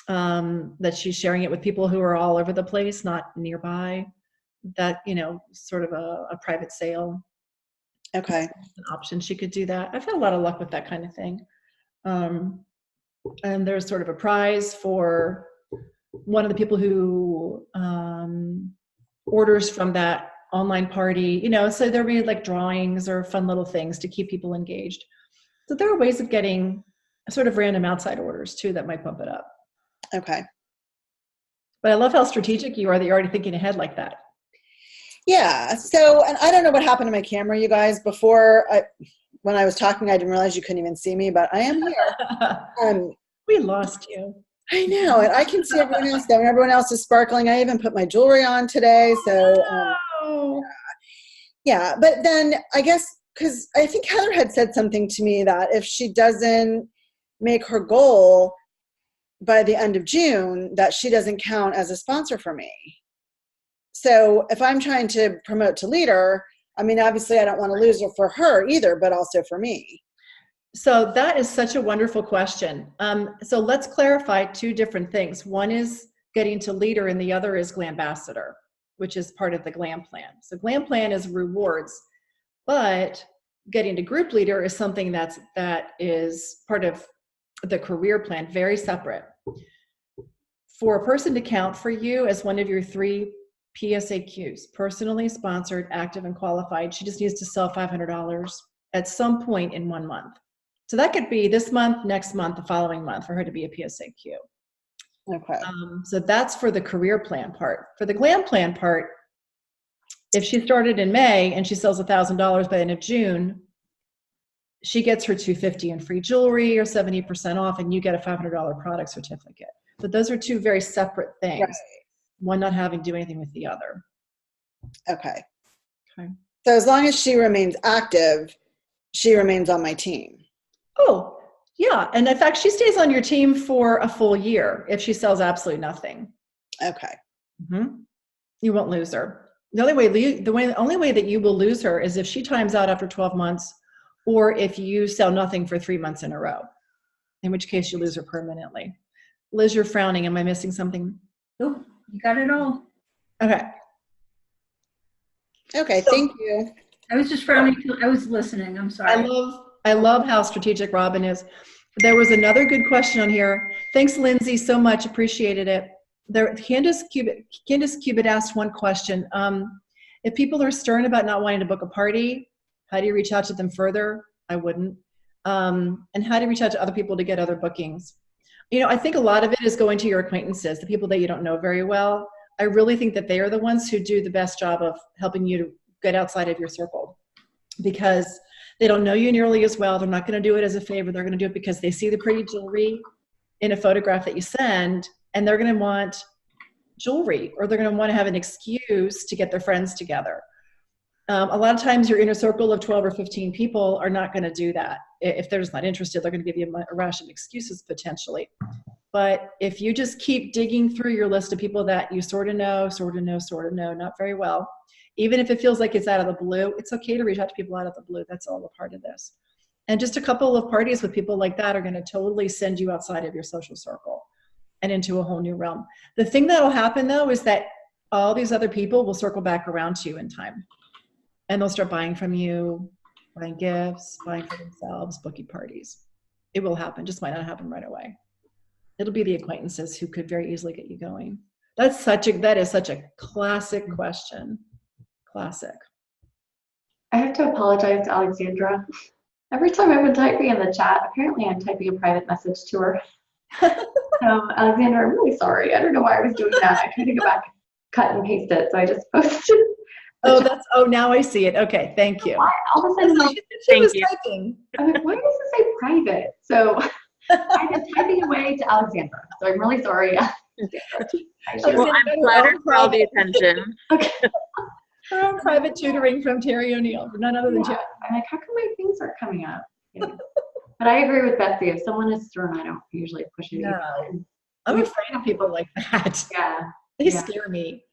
that she's sharing it with people who are all over the place, not nearby, that, you know, sort of a private sale. Okay. An option. She could do that. I've had a lot of luck with that kind of thing. And there's sort of a prize for one of the people who orders from that online party, you know, so there'll be like drawings or fun little things to keep people engaged. So there are ways of getting sort of random outside orders too that might bump it up. Okay. But I love how strategic you are that you're already thinking ahead like that. Yeah. So, and I don't know what happened to my camera, you guys. Before, when I was talking, I didn't realize you couldn't even see me, but I am here. We lost you. I know, and I can see everyone else though, and everyone else is sparkling. I even put my jewelry on today, so yeah. But then I guess, because I think Heather had said something to me that if she doesn't make her goal by the end of June, that she doesn't count as a sponsor for me. So if I'm trying to promote to leader, I mean, obviously I don't want to lose her for her either, but also for me. So that is such a wonderful question. So let's clarify two different things. One is getting to leader and the other is Glambassador, which is part of the GLAM plan. So GLAM plan is rewards, but getting to group leader is something that is part of the career plan, very separate. For a person to count for you as one of your 3 PSAQs, personally sponsored, active, and qualified, she just needs to sell $500 at some point in 1 month. So that could be this month, next month, the following month for her to be a PSAQ. Okay. So that's for the career plan part. For the GLAM plan part, if she started in May and she sells $1,000 by the end of June, she gets her $250 in free jewelry or 70% off, and you get a $500 product certificate. But those are two very separate things. Right. One not having to do anything with the other. Okay. Okay. So as long as she remains active, she remains on my team. Oh, yeah. And in fact, she stays on your team for a full year if she sells absolutely nothing. Okay. You won't lose her. The only way that you will lose her is if she times out after 12 months or if you sell nothing for 3 months in a row, in which case you lose her permanently. Liz, you're frowning. Am I missing something? Nope, you got it all. Okay. Okay, thank you. I was just frowning. I was listening. I'm sorry. I love how strategic Robin is. There was another good question on here. Thanks, Lindsay, so much. Appreciated it. Candace Cubitt asked one question. If people are stern about not wanting to book a party, how do you reach out to them further? I wouldn't. And how do you reach out to other people to get other bookings? You know, I think a lot of it is going to your acquaintances, the people that you don't know very well. I really think that they are the ones who do the best job of helping you to get outside of your circle, because they don't know you nearly as well. They're not going to do it as a favor. They're going to do it because they see the pretty jewelry in a photograph that you send, and they're going to want jewelry, or they're going to want to have an excuse to get their friends together. A lot of times your inner circle of 12 or 15 people are not going to do that. If they're just not interested, they're going to give you a rash of excuses potentially. But if you just keep digging through your list of people that you sort of know, not very well, even if it feels like it's out of the blue, it's okay to reach out to people out of the blue. That's all a part of this. And just a couple of parties with people like that are going to totally send you outside of your social circle and into a whole new realm. The thing that will happen though is that all these other people will circle back around to you in time. And they'll start buying from you, buying gifts, buying for themselves, booking parties. It will happen, just might not happen right away. It'll be the acquaintances who could very easily get you going. That is such a classic question. Classic. I have to apologize to Alexandra. Every time I've been typing in the chat, apparently I'm typing a private message to her. Alexandra, I'm really sorry. I don't know why I was doing that. I tried to go back, cut and paste it, so I just posted. Now I see it. Okay, thank you. All of a sudden, she was typing. I'm like, why does it say private? So I've been typing away to Alexandra, so I'm really sorry. Well, I'm flattered for all the attention. Okay. Her own private tutoring from Terri O'Neill, none other than Terri. I'm like, how come my things aren't coming up? You know? But I agree with Betsy. If someone is stern, I don't usually push it. No. I'm afraid of people like that. Yeah. They Yeah. scare me.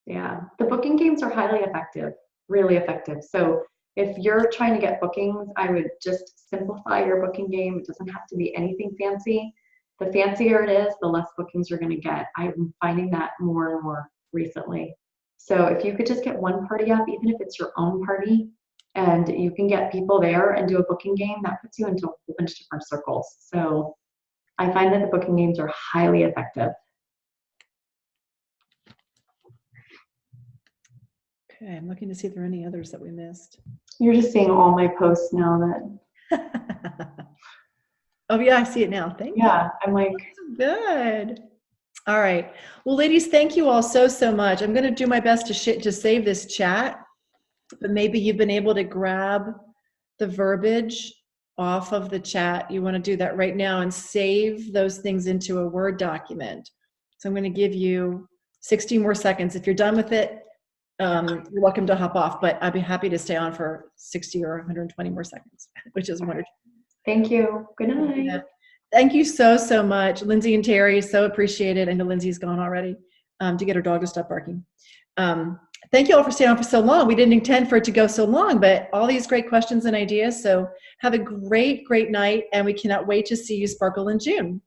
Yeah. The booking games are highly effective, really effective. So if you're trying to get bookings, I would just simplify your booking game. It doesn't have to be anything fancy. The fancier it is, the less bookings you're going to get. I'm finding that more and more recently. So if you could just get one party up, even if it's your own party, and you can get people there and do a booking game, that puts you into a whole bunch of different circles. So I find that the booking games are highly effective. Okay, I'm looking to see if there are any others that we missed. You're just seeing all my posts now that. Oh yeah, I see it now. Thank you. Yeah, I'm like. Good. All right. Well, ladies, thank you all so much. I'm going to do my best to save this chat, but maybe you've been able to grab the verbiage off of the chat. You want to do that right now and save those things into a Word document. So I'm going to give you 60 more seconds. If you're done with it, you're welcome to hop off, but I'd be happy to stay on for 60 or 120 more seconds, which is wonderful. Thank you. Good night. Yeah. Thank you so much, Lindsey and Terri. So appreciated. I know Lindsey's gone already to get her dog to stop barking. Thank you all for staying on for so long. We didn't intend for it to go so long, but all these great questions and ideas. So have a great night, and we cannot wait to see you sparkle in June.